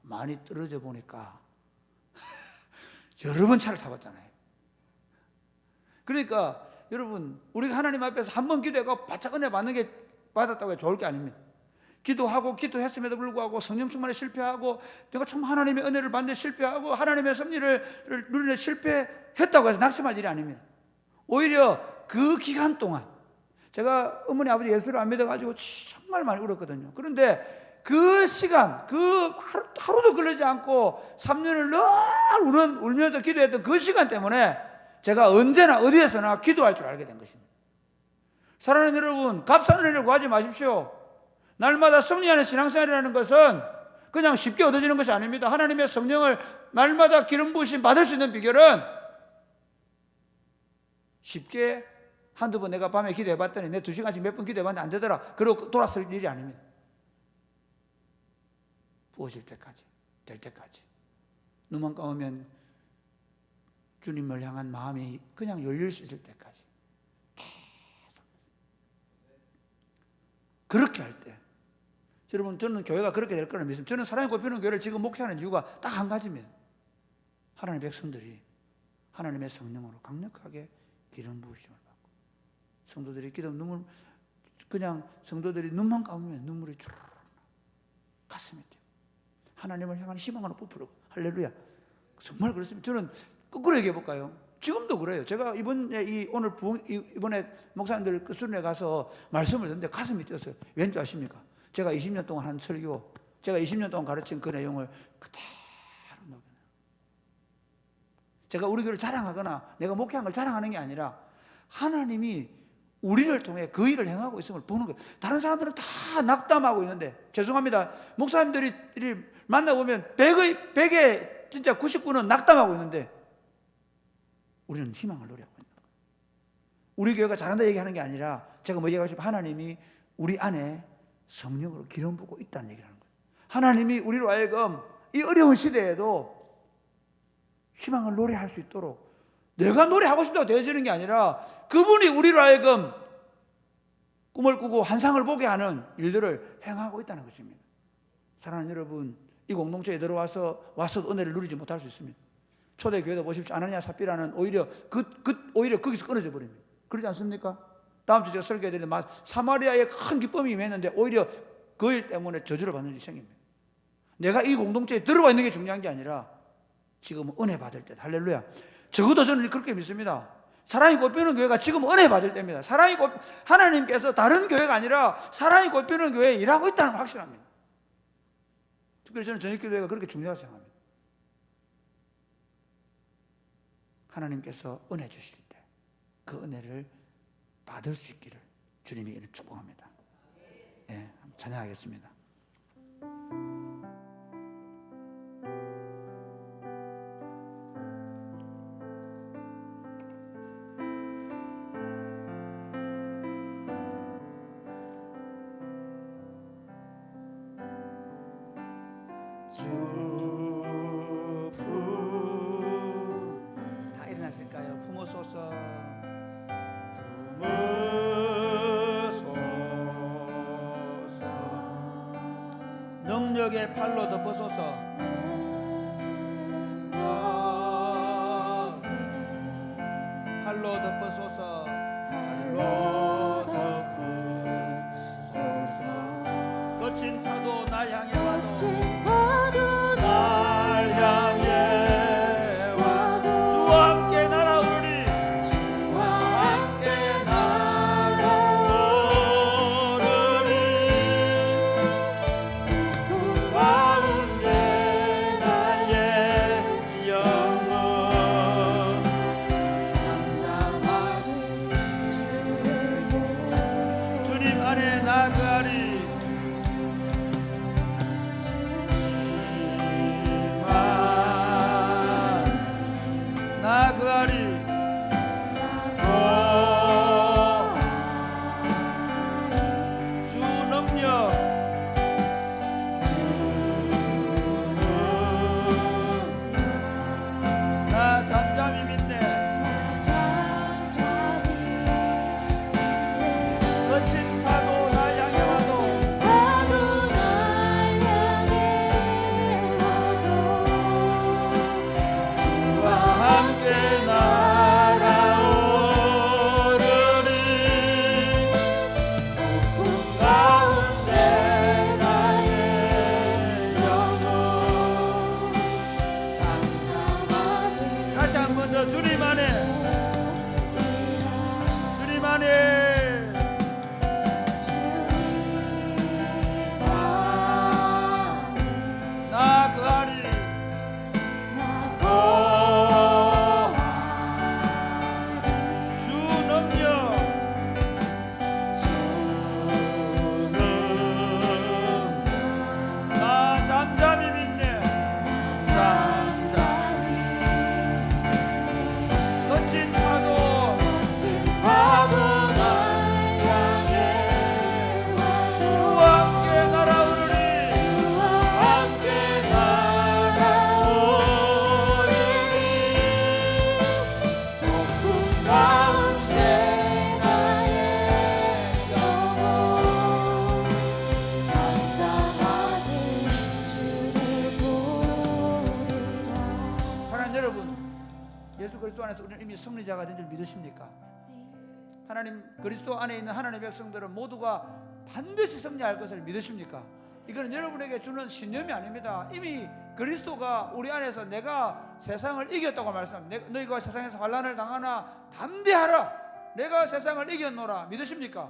많이 떨어져 보니까 여러 번 차를 타봤잖아요. 그러니까 여러분, 우리가 하나님 앞에서 한 번 기도해서 바짝 은혜 받는 게 받았다고 해서 좋을 게 아닙니다. 기도했음에도 불구하고 성령 충만에 실패하고 내가 참 하나님의 은혜를 받는데 실패하고 하나님의 섭리를 누리는 실패했다고 해서 낙심할 일이 아닙니다. 오히려 그 기간 동안 제가 어머니 아버지 예수를 안 믿어가지고 정말 많이 울었거든요. 그런데 그 시간, 그 하루도 걸리지 않고 3년을 늘 울면서 기도했던 그 시간 때문에 제가 언제나 어디에서나 기도할 줄 알게 된 것입니다. 사랑하는 여러분, 값싼 은혜를 구하지 마십시오. 날마다 승리하는 신앙생활이라는 것은 그냥 쉽게 얻어지는 것이 아닙니다. 하나님의 성령을 날마다 기름 부으심 받을 수 있는 비결은 쉽게 한두 번 내가 밤에 기도해봤더니 내 2시간씩 몇 번 기도해봤는데 안 되더라, 그러고 돌아설 일이 아닙니다. 부어질 때까지, 될 때까지. 눈만 감으면 주님을 향한 마음이 그냥 열릴 수 있을 때까지 계속. 그렇게 할 때, 여러분, 저는 교회가 그렇게 될 거라는 믿습니다. 저는 사랑이 꼽히는 교회를 지금 목회하는 이유가 딱 한 가지입니다. 하나님의 백성들이 하나님의 성령으로 강력하게 기름 부으심을 받고, 성도들이 그냥 성도들이 눈만 감으면 눈물이 주르륵 가슴이 뛰고 하나님을 향한 희망으로 부풀고, 할렐루야. 정말 그렇습니다. 저는 거꾸로 얘기해 볼까요? 지금도 그래요. 제가 이번에 목사님들 그 수련회 가서 말씀을 듣는데 가슴이 뛰었어요. 왠지 아십니까? 제가 20년 동안 한 설교, 제가 20년 동안 가르친 그 내용을 그대로 녹여요. 제가 우리 교회를 자랑하거나 내가 목회한 걸 자랑하는 게 아니라 하나님이 우리를 통해 그 일을 행하고 있음을 보는 거예요. 다른 사람들은 다 낙담하고 있는데, 죄송합니다, 목사님들이 만나보면 100에 진짜 99는 낙담하고 있는데 우리는 희망을 노래하고 있는 거예요. 우리 교회가 잘한다 얘기하는 게 아니라 제가 뭐 얘기하고 싶어요? 하나님이 우리 안에 성령으로 기름 부고 있다는 얘기를 하는 거예요. 하나님이 우리로 하여금 이 어려운 시대에도 희망을 노래할 수 있도록, 내가 노래하고 싶다고 되어지는 게 아니라 그분이 우리로 하여금 꿈을 꾸고 환상을 보게 하는 일들을 행하고 있다는 것입니다. 사랑하는 여러분, 이 공동체에 들어와서 은혜를 누리지 못할 수 있습니다. 초대교회도 보십시오. 아나니아 삽비라는 오히려 거기서 끊어져 버립니다. 그렇지 않습니까? 다음 주 제가 설교해드리는데 사마리아에 큰 기쁨이 임했는데 오히려 그 일 때문에 저주를 받는 일이 생깁니다. 내가 이 공동체에 들어와 있는 게 중요한 게 아니라 지금 은혜 받을 때, 할렐루야. 적어도 저는 그렇게 믿습니다. 사랑이 꼽히는 교회가 지금 은혜 받을 때입니다. 하나님께서 다른 교회가 아니라 사랑이 꼽히는 교회에 일하고 있다는 걸 확신합니다. 특별히 저는 저녁기도회가 그렇게 중요하다고 생각합니다. 하나님께서 은혜 주실 때 그 은혜를 받을 수 있기를 주님이 이를 축복합니다. 예, 찬양하겠습니다. 다 일어났을까요? 품으소서. 능력의 팔로 덮으소서. 팔로 덮으소서. 팔로 덮으소서. 거친 파도 날 향해 와도 거친 파도 날 향해 와도 주와 함께 날아오르리. 주와 함께 날아오르리. 꿈 가운데 나의 영혼 잠잠하게 주를 보리 주님 안에 나아가리. 나아가리. 주 능력 나 잠잠히 믿네. 거친 파도 날 향해 와도 주와 함께 날아오르리. 꿈 가운데 나의 영혼 다시 한 번 더 주님 안에 주님 안에 나 그하리. 주 능력 나 잠잠히 믿네. 거친 파도 주와 함께 날아오르리. 하나님 여러분, 예수 그리스도 안에서 우리는 이미 승리자가 된 줄 믿으십니까? 하나님 그리스도 안에 있는 하나님의 백성들은 모두가 반드시 승리할 것을 믿으십니까? 이거는 여러분에게 주는 신념이 아닙니다. 이미 그리스도가 우리 안에서 내가 세상을 이겼다고 말씀합니다. 너희가 세상에서 환난을 당하나 담대하라. 내가 세상을 이겼노라. 믿으십니까?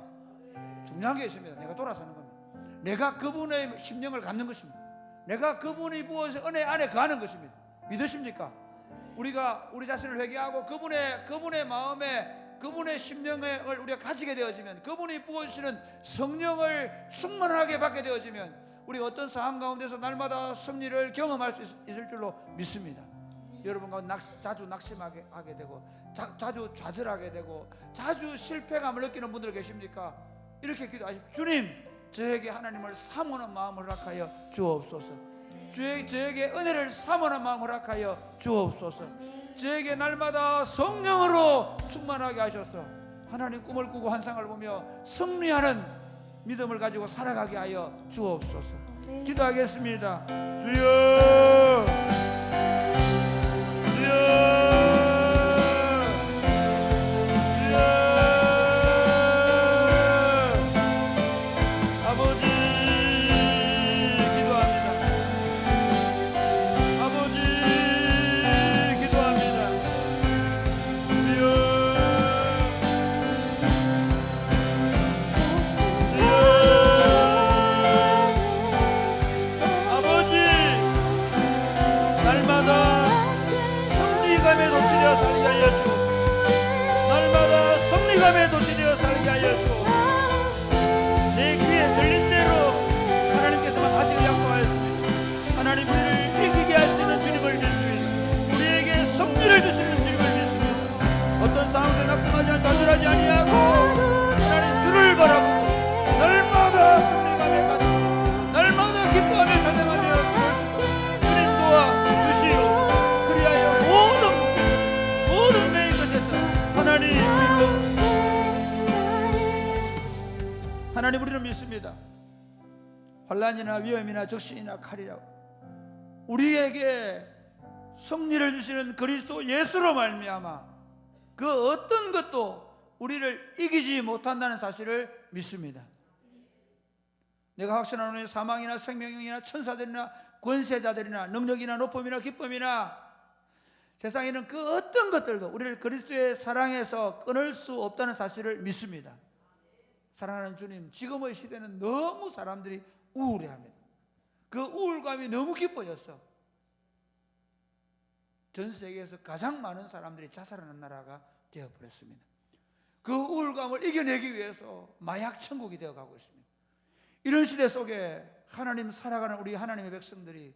중요한 게 있습니다. 내가 돌아서는 겁니다. 내가 그분의 심령을 갖는 것입니다. 내가 그분이 부어서 은혜 안에 거하는 것입니다. 믿으십니까? 우리가 우리 자신을 회개하고 그분의 마음에 그분의 심령을 우리가 가지게 되어지면, 그분이 부어주시는 성령을 충만하게 받게 되어지면 우리가 어떤 상황 가운데서 날마다 승리를 경험할 수 있을 줄로 믿습니다. 여러분 가운데 자주 낙심하게 하게 되고 자주 좌절하게 되고 자주 실패감을 느끼는 분들 계십니까? 이렇게 기도하십시오. 주님, 저에게 하나님을 사모하는 마음을 허락하여 주옵소서. 저에게 은혜를 사모하는 마음을 허락하여 주옵소서. 저에게 날마다 성령으로 충만하게 하셔서 하나님 꿈을 꾸고 환상을 보며 승리하는 믿음을 가지고 살아가게 하여 주옵소서. 기도하겠습니다. 주여, 주여, 주여. 아버지 기도합니다. 아버지 기도합니다. 주여, 주여. 아버지 하나님, 우리는 믿습니다. 환난이나 위험이나 적신이나 칼이라 우리에게 승리를 주시는 그리스도 예수로 말미암아 그 어떤 것도 우리를 이기지 못한다는 사실을 믿습니다. 내가 확신하노니 사망이나 생명이나 천사들이나 권세자들이나 능력이나 높음이나 기쁨이나 세상에는 그 어떤 것들도 우리를 그리스도의 사랑에서 끊을 수 없다는 사실을 믿습니다. 사랑하는 주님, 지금의 시대는 너무 사람들이 우울해합니다. 그 우울감이 너무 깊어졌어. 전 세계에서 가장 많은 사람들이 자살하는 나라가 되어버렸습니다. 그 우울감을 이겨내기 위해서 마약 천국이 되어가고 있습니다. 이런 시대 속에 하나님 살아가는 우리 하나님의 백성들이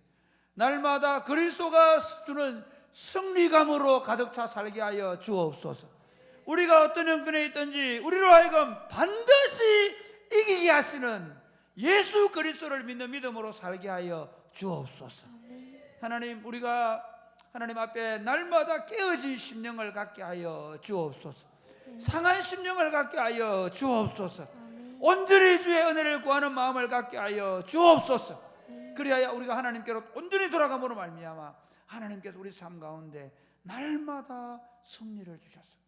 날마다 그리스도가 주는 승리감으로 가득 차 살게 하여 주옵소서. 우리가 어떤 형편에 있든지 우리로 하여금 반드시 이기게 하시는 예수 그리스도를 믿는 믿음으로 살게 하여 주옵소서. 하나님, 우리가 하나님 앞에 날마다 깨어진 심령을 갖게 하여 주옵소서. 상한 심령을 갖게 하여 주옵소서. 온전히 주의 은혜를 구하는 마음을 갖게 하여 주옵소서. 그리하여 우리가 하나님께로 온전히 돌아감으로 말미암아 하나님께서 우리 삶 가운데 날마다 승리를 주셔서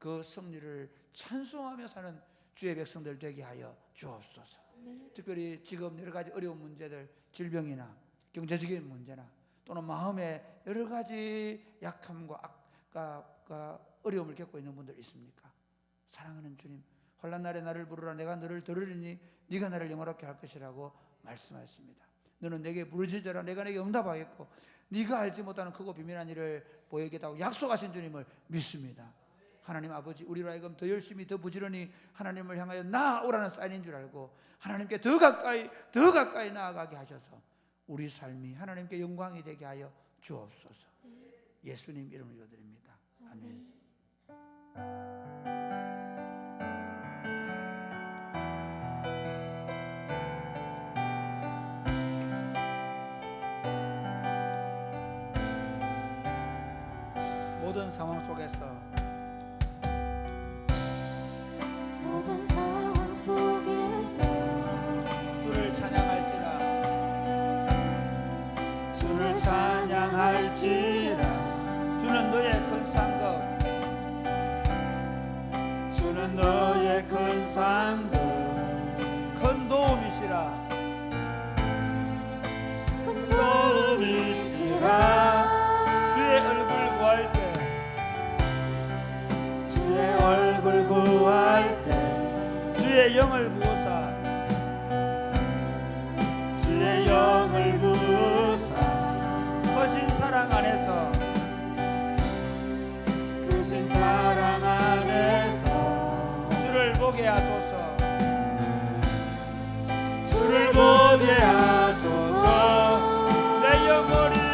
그 승리를 찬송하며 사는 주의 백성들 되게 하여 주옵소서. 특별히 지금 여러 가지 어려운 문제들, 질병이나 경제적인 문제나 또는 마음의 여러 가지 약함과 악과 어려움을 겪고 있는 분들 있습니까? 사랑하는 주님, 혼란 날에 나를 부르라. 내가 너를 들으리니 네가 나를 영화롭게 할 것이라고 말씀하셨습니다. 너는 내게 부르짖어라. 내가 내게 응답하겠고 네가 알지 못하는 크고 비밀한 일을 보이겠다고 약속하신 주님을 믿습니다. 하나님 아버지, 우리로 하여금 더 열심히 더 부지런히 하나님을 향하여 나아오라는 사인인 줄 알고 하나님께 더 가까이 나아가게 하셔서 우리 삶이 하나님께 영광이 되게 하여 주옵소서. 예수님 이름으로 기도드립니다. 아멘. 모든 상황 속에서 주를 찬양할지라 주는 너의 큰 상급 주는 너의 큰 상급 큰 도움이시라 큰 도움이시라 주의 얼굴 구할 때 주의 얼굴 구할 때 주의 영을 부으사 주의 영을 부으사 거신 사랑 안에서 크신 사랑 안에서 주를 보게 하소서 주를 보게 하소서 내 영혼이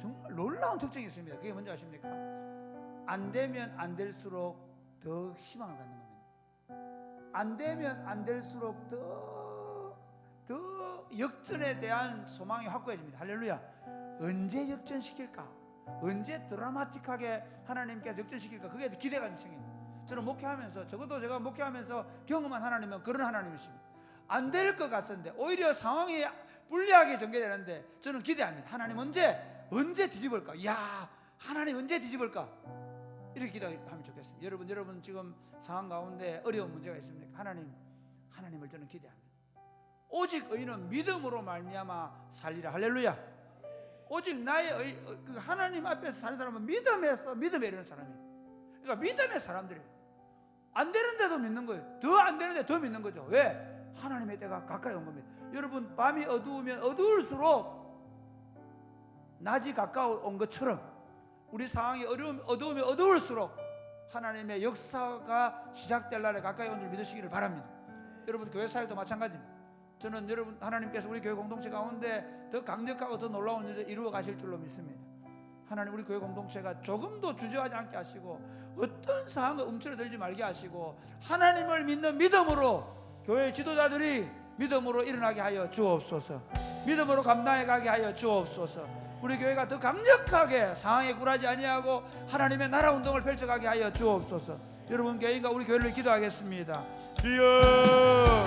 정말 놀라운 특징이 있습니다. 그게 뭔지 아십니까? 안 되면 안 될수록 더 희망을 갖는 겁니다. 안 되면 안 될수록 더 역전에 대한 소망이 확고해집니다. 할렐루야. 언제 역전시킬까? 언제 드라마틱하게 하나님께서 역전시킬까? 그게 기대감이 생깁니다. 저는 목회하면서, 적어도 제가 목회하면서 경험한 하나님은 그런 하나님이십니다. 안 될 것 같은데 오히려 상황이 불리하게 전개되는데 저는 기대합니다. 하나님 언제 뒤집을까? 이야, 하나님 언제 뒤집을까? 이렇게 기도하면 좋겠습니다. 여러분 지금 상황 가운데 어려운 문제가 있습니까? 하나님을 저는 기대합니다. 오직 의인은 믿음으로 말미암아 살리라. 할렐루야. 오직 나의 하나님 앞에서 사는 사람은 믿음에 이르는 사람이에요. 그러니까 믿음의 사람들이 안 되는데도 믿는 거예요. 더 안 되는데 더 믿는 거죠. 왜? 하나님의 때가 가까이 온 겁니다. 여러분, 밤이 어두우면 어두울수록 낮이 가까운 것처럼 우리 상황이 어두우면 어두울수록 하나님의 역사가 시작될 날에 가까이 온 줄 믿으시기를 바랍니다. 여러분, 교회 사역도 마찬가지입니다. 저는 여러분, 하나님께서 우리 교회 공동체 가운데 더 강력하고 더 놀라운 일을 이루어 가실 줄로 믿습니다. 하나님, 우리 교회 공동체가 조금도 주저하지 않게 하시고 어떤 상황과 움츠러들지 말게 하시고 하나님을 믿는 믿음으로 교회 지도자들이 믿음으로 일어나게 하여 주옵소서. 믿음으로 감당해 가게 하여 주옵소서. 우리 교회가 더 강력하게 상황에 굴하지 아니하고 하나님의 나라 운동을 펼쳐가게 하여 주옵소서. 여러분, 교회가 우리 교회를 기도하겠습니다. 주여,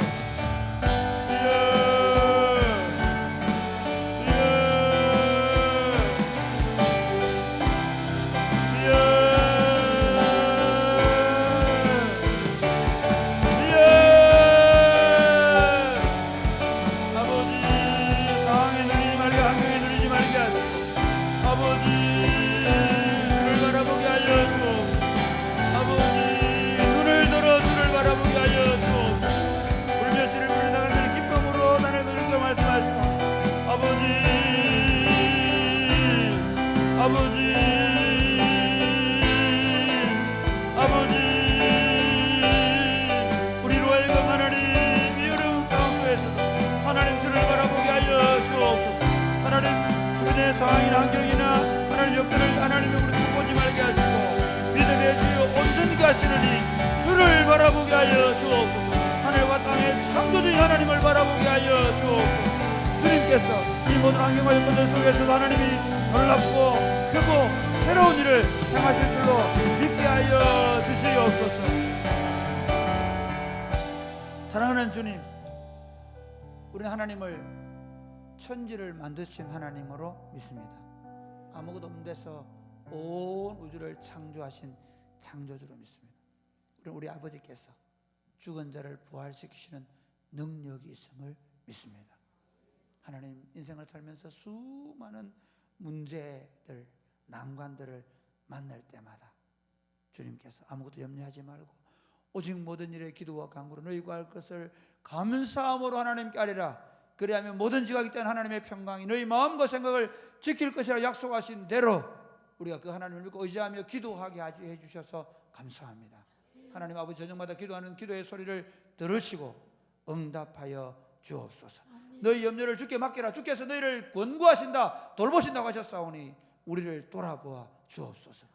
주여, 아버지, 우리로 하여금 하나님 이 어려운 상황 속에서도 하나님 주를 바라보게 하여 주옵소서. 하나님, 주변의 상황이나 환경이나 하나님 역들을 하나님의 우리를 보지 말게 하시고 믿음의 주여 온전히 가시느니 주를 바라보게 하여 주옵소서. 하늘과 땅의 창조주인 하나님을 바라보게 하여 주옵소서. 주님께서 이 모든 환경과 여건들 속에서도 하나님이 놀랍고 크고 새로운 일을 행하실 줄로 믿게 하여 주시옵소서. 사랑하는 주님, 우리는 하나님을 천지를 만드신 하나님으로 믿습니다. 아무것도 없는 데서 온 우주를 창조하신 창조주로 믿습니다. 우리 아버지께서 죽은 자를 부활시키시는 능력이 있음을 믿습니다. 하나님, 인생을 살면서 수많은 문제들, 난관들을 만날 때마다 주님께서 아무것도 염려하지 말고 오직 모든 일에 기도와 간구로 너희 구할 것을 감사함으로 하나님께 아뢰라. 그리하면 모든 지각이 때는 하나님의 평강이 너희 마음과 생각을 지킬 것이라 약속하신 대로 우리가 그 하나님을 믿고 의지하며 기도하게 해주셔서 감사합니다. 하나님 아버지, 저녁마다 기도하는 기도의 소리를 들으시고 응답하여 주옵소서. 너희 염려를 주께 맡기라. 주께서 너희를 권고하신다, 돌보신다고 하셨사오니 우리를 돌아보아 주옵소서.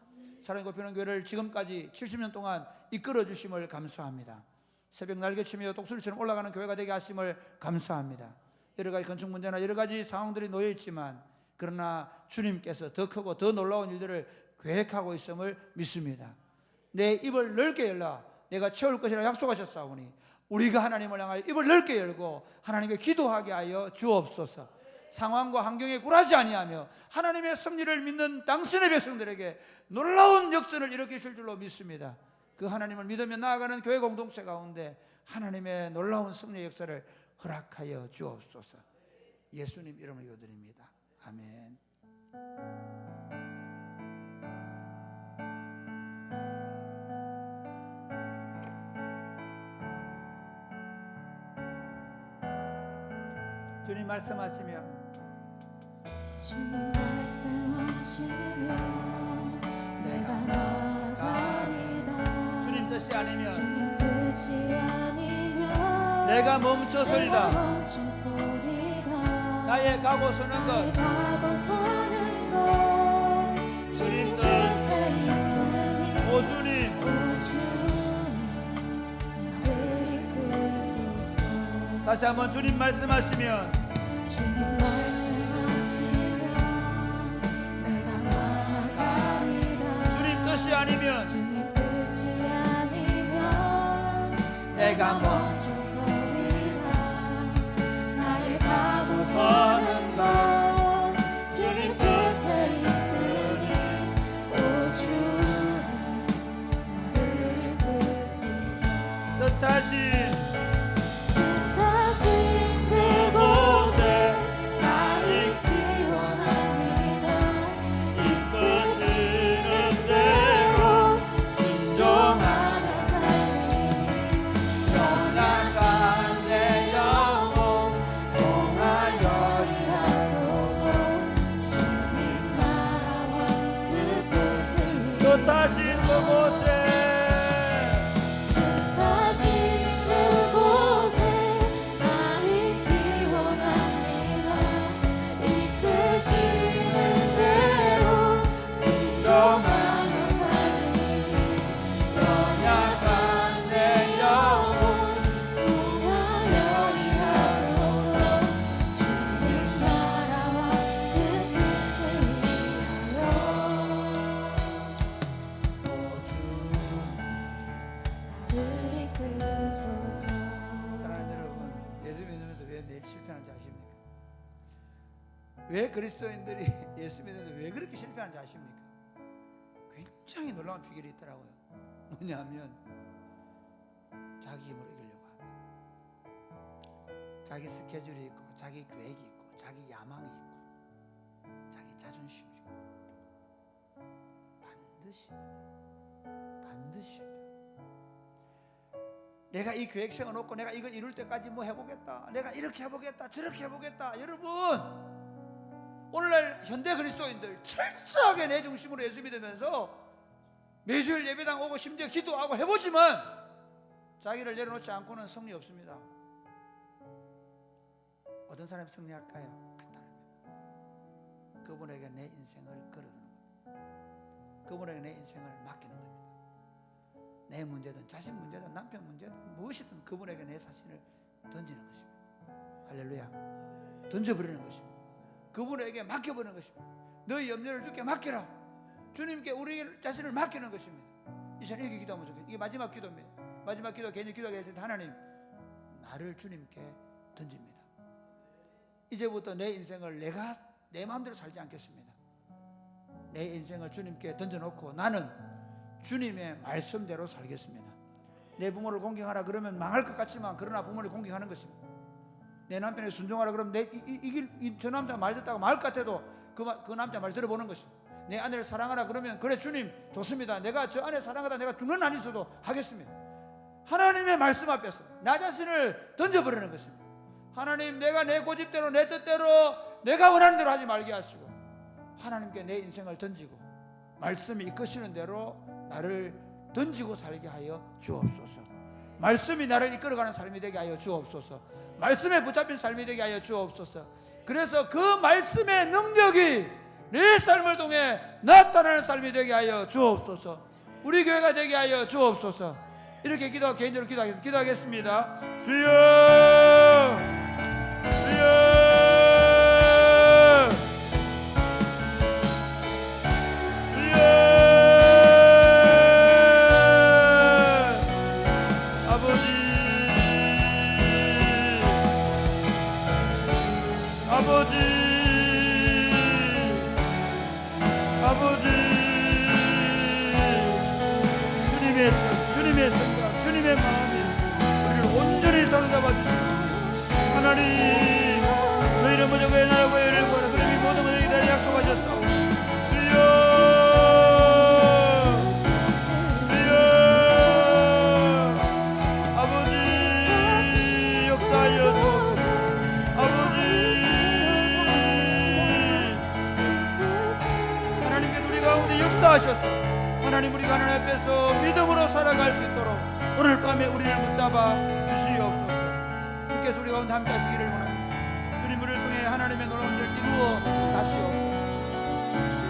사랑의 꽃피는 교회를 지금까지 70년 동안 이끌어 주심을 감사합니다. 새벽 날개치며 독수리처럼 올라가는 교회가 되게 하심을 감사합니다. 여러 가지 건축 문제나 여러 가지 상황들이 놓여 있지만 그러나 주님께서 더 크고 더 놀라운 일들을 계획하고 있음을 믿습니다. 내 입을 넓게 열라. 내가 채울 것이라 약속하셨사오니 우리가 하나님을 향하여 입을 넓게 열고 하나님께 기도하게 하여 주옵소서. 상황과 환경에 굴하지 아니하며 하나님의 섭리를 믿는 당신의 백성들에게 놀라운 역전을 일으키실 줄로 믿습니다. 그 하나님을 믿으며 나아가는 교회 공동체 가운데 하나님의 놀라운 섭리의 역사를 허락하여 주옵소서. 예수님 이름으로 기도드립니다. 아멘. 주님 말씀하시면 주님 말씀하시면 내가 나가리다. 주님 뜻이 아니면 주님 뜻이 아니면 내가 멈춰서리다. 나의 가고 서는 것 가고 서는 것 주님 뜻에 있으니 오 주님 오 주님 나를 이끄소서. 다시 한번 주님 말씀하시면 주님 말씀하시면 내가 나아가리라. 주님 뜻이 아니면 주님 뜻이 아니면 내가 멈춰서리라. 나의 가고 서는 것 주님 뜻에 있으니 오 주님 나를 이끄소서. 뜻하신 다시 그곳에 나 있기 원합니다. 이끄시는 대로 순종하며 살리. 떠나간 내 영혼 통하여리 하소서. 주님 나라와 그 뜻을 뜻하신 그곳에 다시 그곳에 나 있기 원합니다. 이끄시는 대로 순종하며 살리. 연약한 내 영혼 통하여리 하소서. 주님 나라와 그 뜻을 위하여 나를 이끄소서. 사랑하는 여러분, 예수 믿으면서 왜 매일 실패하는지 아십니까? 왜 그리스도인들이 예수 믿으면서 왜 그렇게 실패하는지 아십니까? 굉장히 놀라운 비결이 있더라고요. 뭐냐면 자기 힘으로 이기려고 하면 자기 스케줄이 있고 자기 계획이 있고 자기 야망이 있고 자기 자존심이 있고 반드시 내가 이 계획 세워놓고 내가 이걸 이룰 때까지 뭐 해보겠다, 내가 이렇게 해보겠다 저렇게 해보겠다. 여러분, 오늘날 현대 그리스도인들 철저하게 내 중심으로 예수 믿으면서 매주일 예배당 오고 심지어 기도하고 해보지만 자기를 내려놓지 않고는 승리 없습니다. 어떤 사람이 승리할까요? 간단합니다. 그분에게 내 인생을 걸어두는 겁니다. 그분에게 내 인생을 맡기는 겁니다. 내 문제든 자식 문제든 남편 문제든 무엇이든 그분에게 내 자신을 던지는 것입니다. 할렐루야. 던져버리는 것입니다. 그분에게 맡겨버리는 것입니다. 너의 염려를 주께 맡겨라. 주님께 우리 자신을 맡기는 것입니다. 이 시간에 이렇게 기도하면 좋겠어요. 이게 마지막 기도입니다. 마지막 기도 괜히 기도하게 될 텐데, 하나님 나를 주님께 던집니다. 이제부터 내 인생을 내가 내 마음대로 살지 않겠습니다. 내 인생을 주님께 던져놓고 나는 주님의 말씀대로 살겠습니다. 내 부모를 공경하라 그러면 망할 것 같지만 그러나 부모를 공경하는 것입니다. 내 남편에 순종하라 그러면 저 남자 말 듣다가 망할 것 같아도 그 남자 말 들어보는 것입니다. 내 아내를 사랑하라 그러면 그래 주님 좋습니다. 내가 저 아내 사랑하다 내가 죽는 날 있어도 하겠습니다. 하나님의 말씀 앞에서 나 자신을 던져버리는 것입니다. 하나님, 내가 내 고집대로 내 뜻대로 내가 원하는 대로 하지 말게 하시고 하나님께 내 인생을 던지고 말씀이 이끄시는 대로 나를 던지고 살게 하여 주옵소서. 말씀이 나를 이끌어가는 삶이 되게 하여 주옵소서. 말씀에 붙잡힌 삶이 되게 하여 주옵소서. 그래서 그 말씀의 능력이 내 삶을 통해 나타나는 삶이 되게 하여 주옵소서. 우리 교회가 되게 하여 주옵소서. 이렇게 개인적으로 기도하겠습니다. 주여, 주여, 아버지, 주님의 생각, 주님의 마음이 우리를 온전히 사로잡아 주시고 하나님, 너희는 먼저 왜 나라고 해를 구하라. 그러니 모든 것을 다 약속하셨사오. 주여, 주여, 아버지 역사하여 주옵소서. 아버지, 하나님께서 우리 가운데 역사하셔서 하나님, 우리가 하나님 앞에서 믿음으로 살아갈 수 있도록 오늘 밤에 우리를 붙잡아 주시옵소서. 주께서 우리 가운데 함께 하시기를 원합니다. 주님 인물을 통해 하나님의 놀라운 일을 이루어 가시옵소서.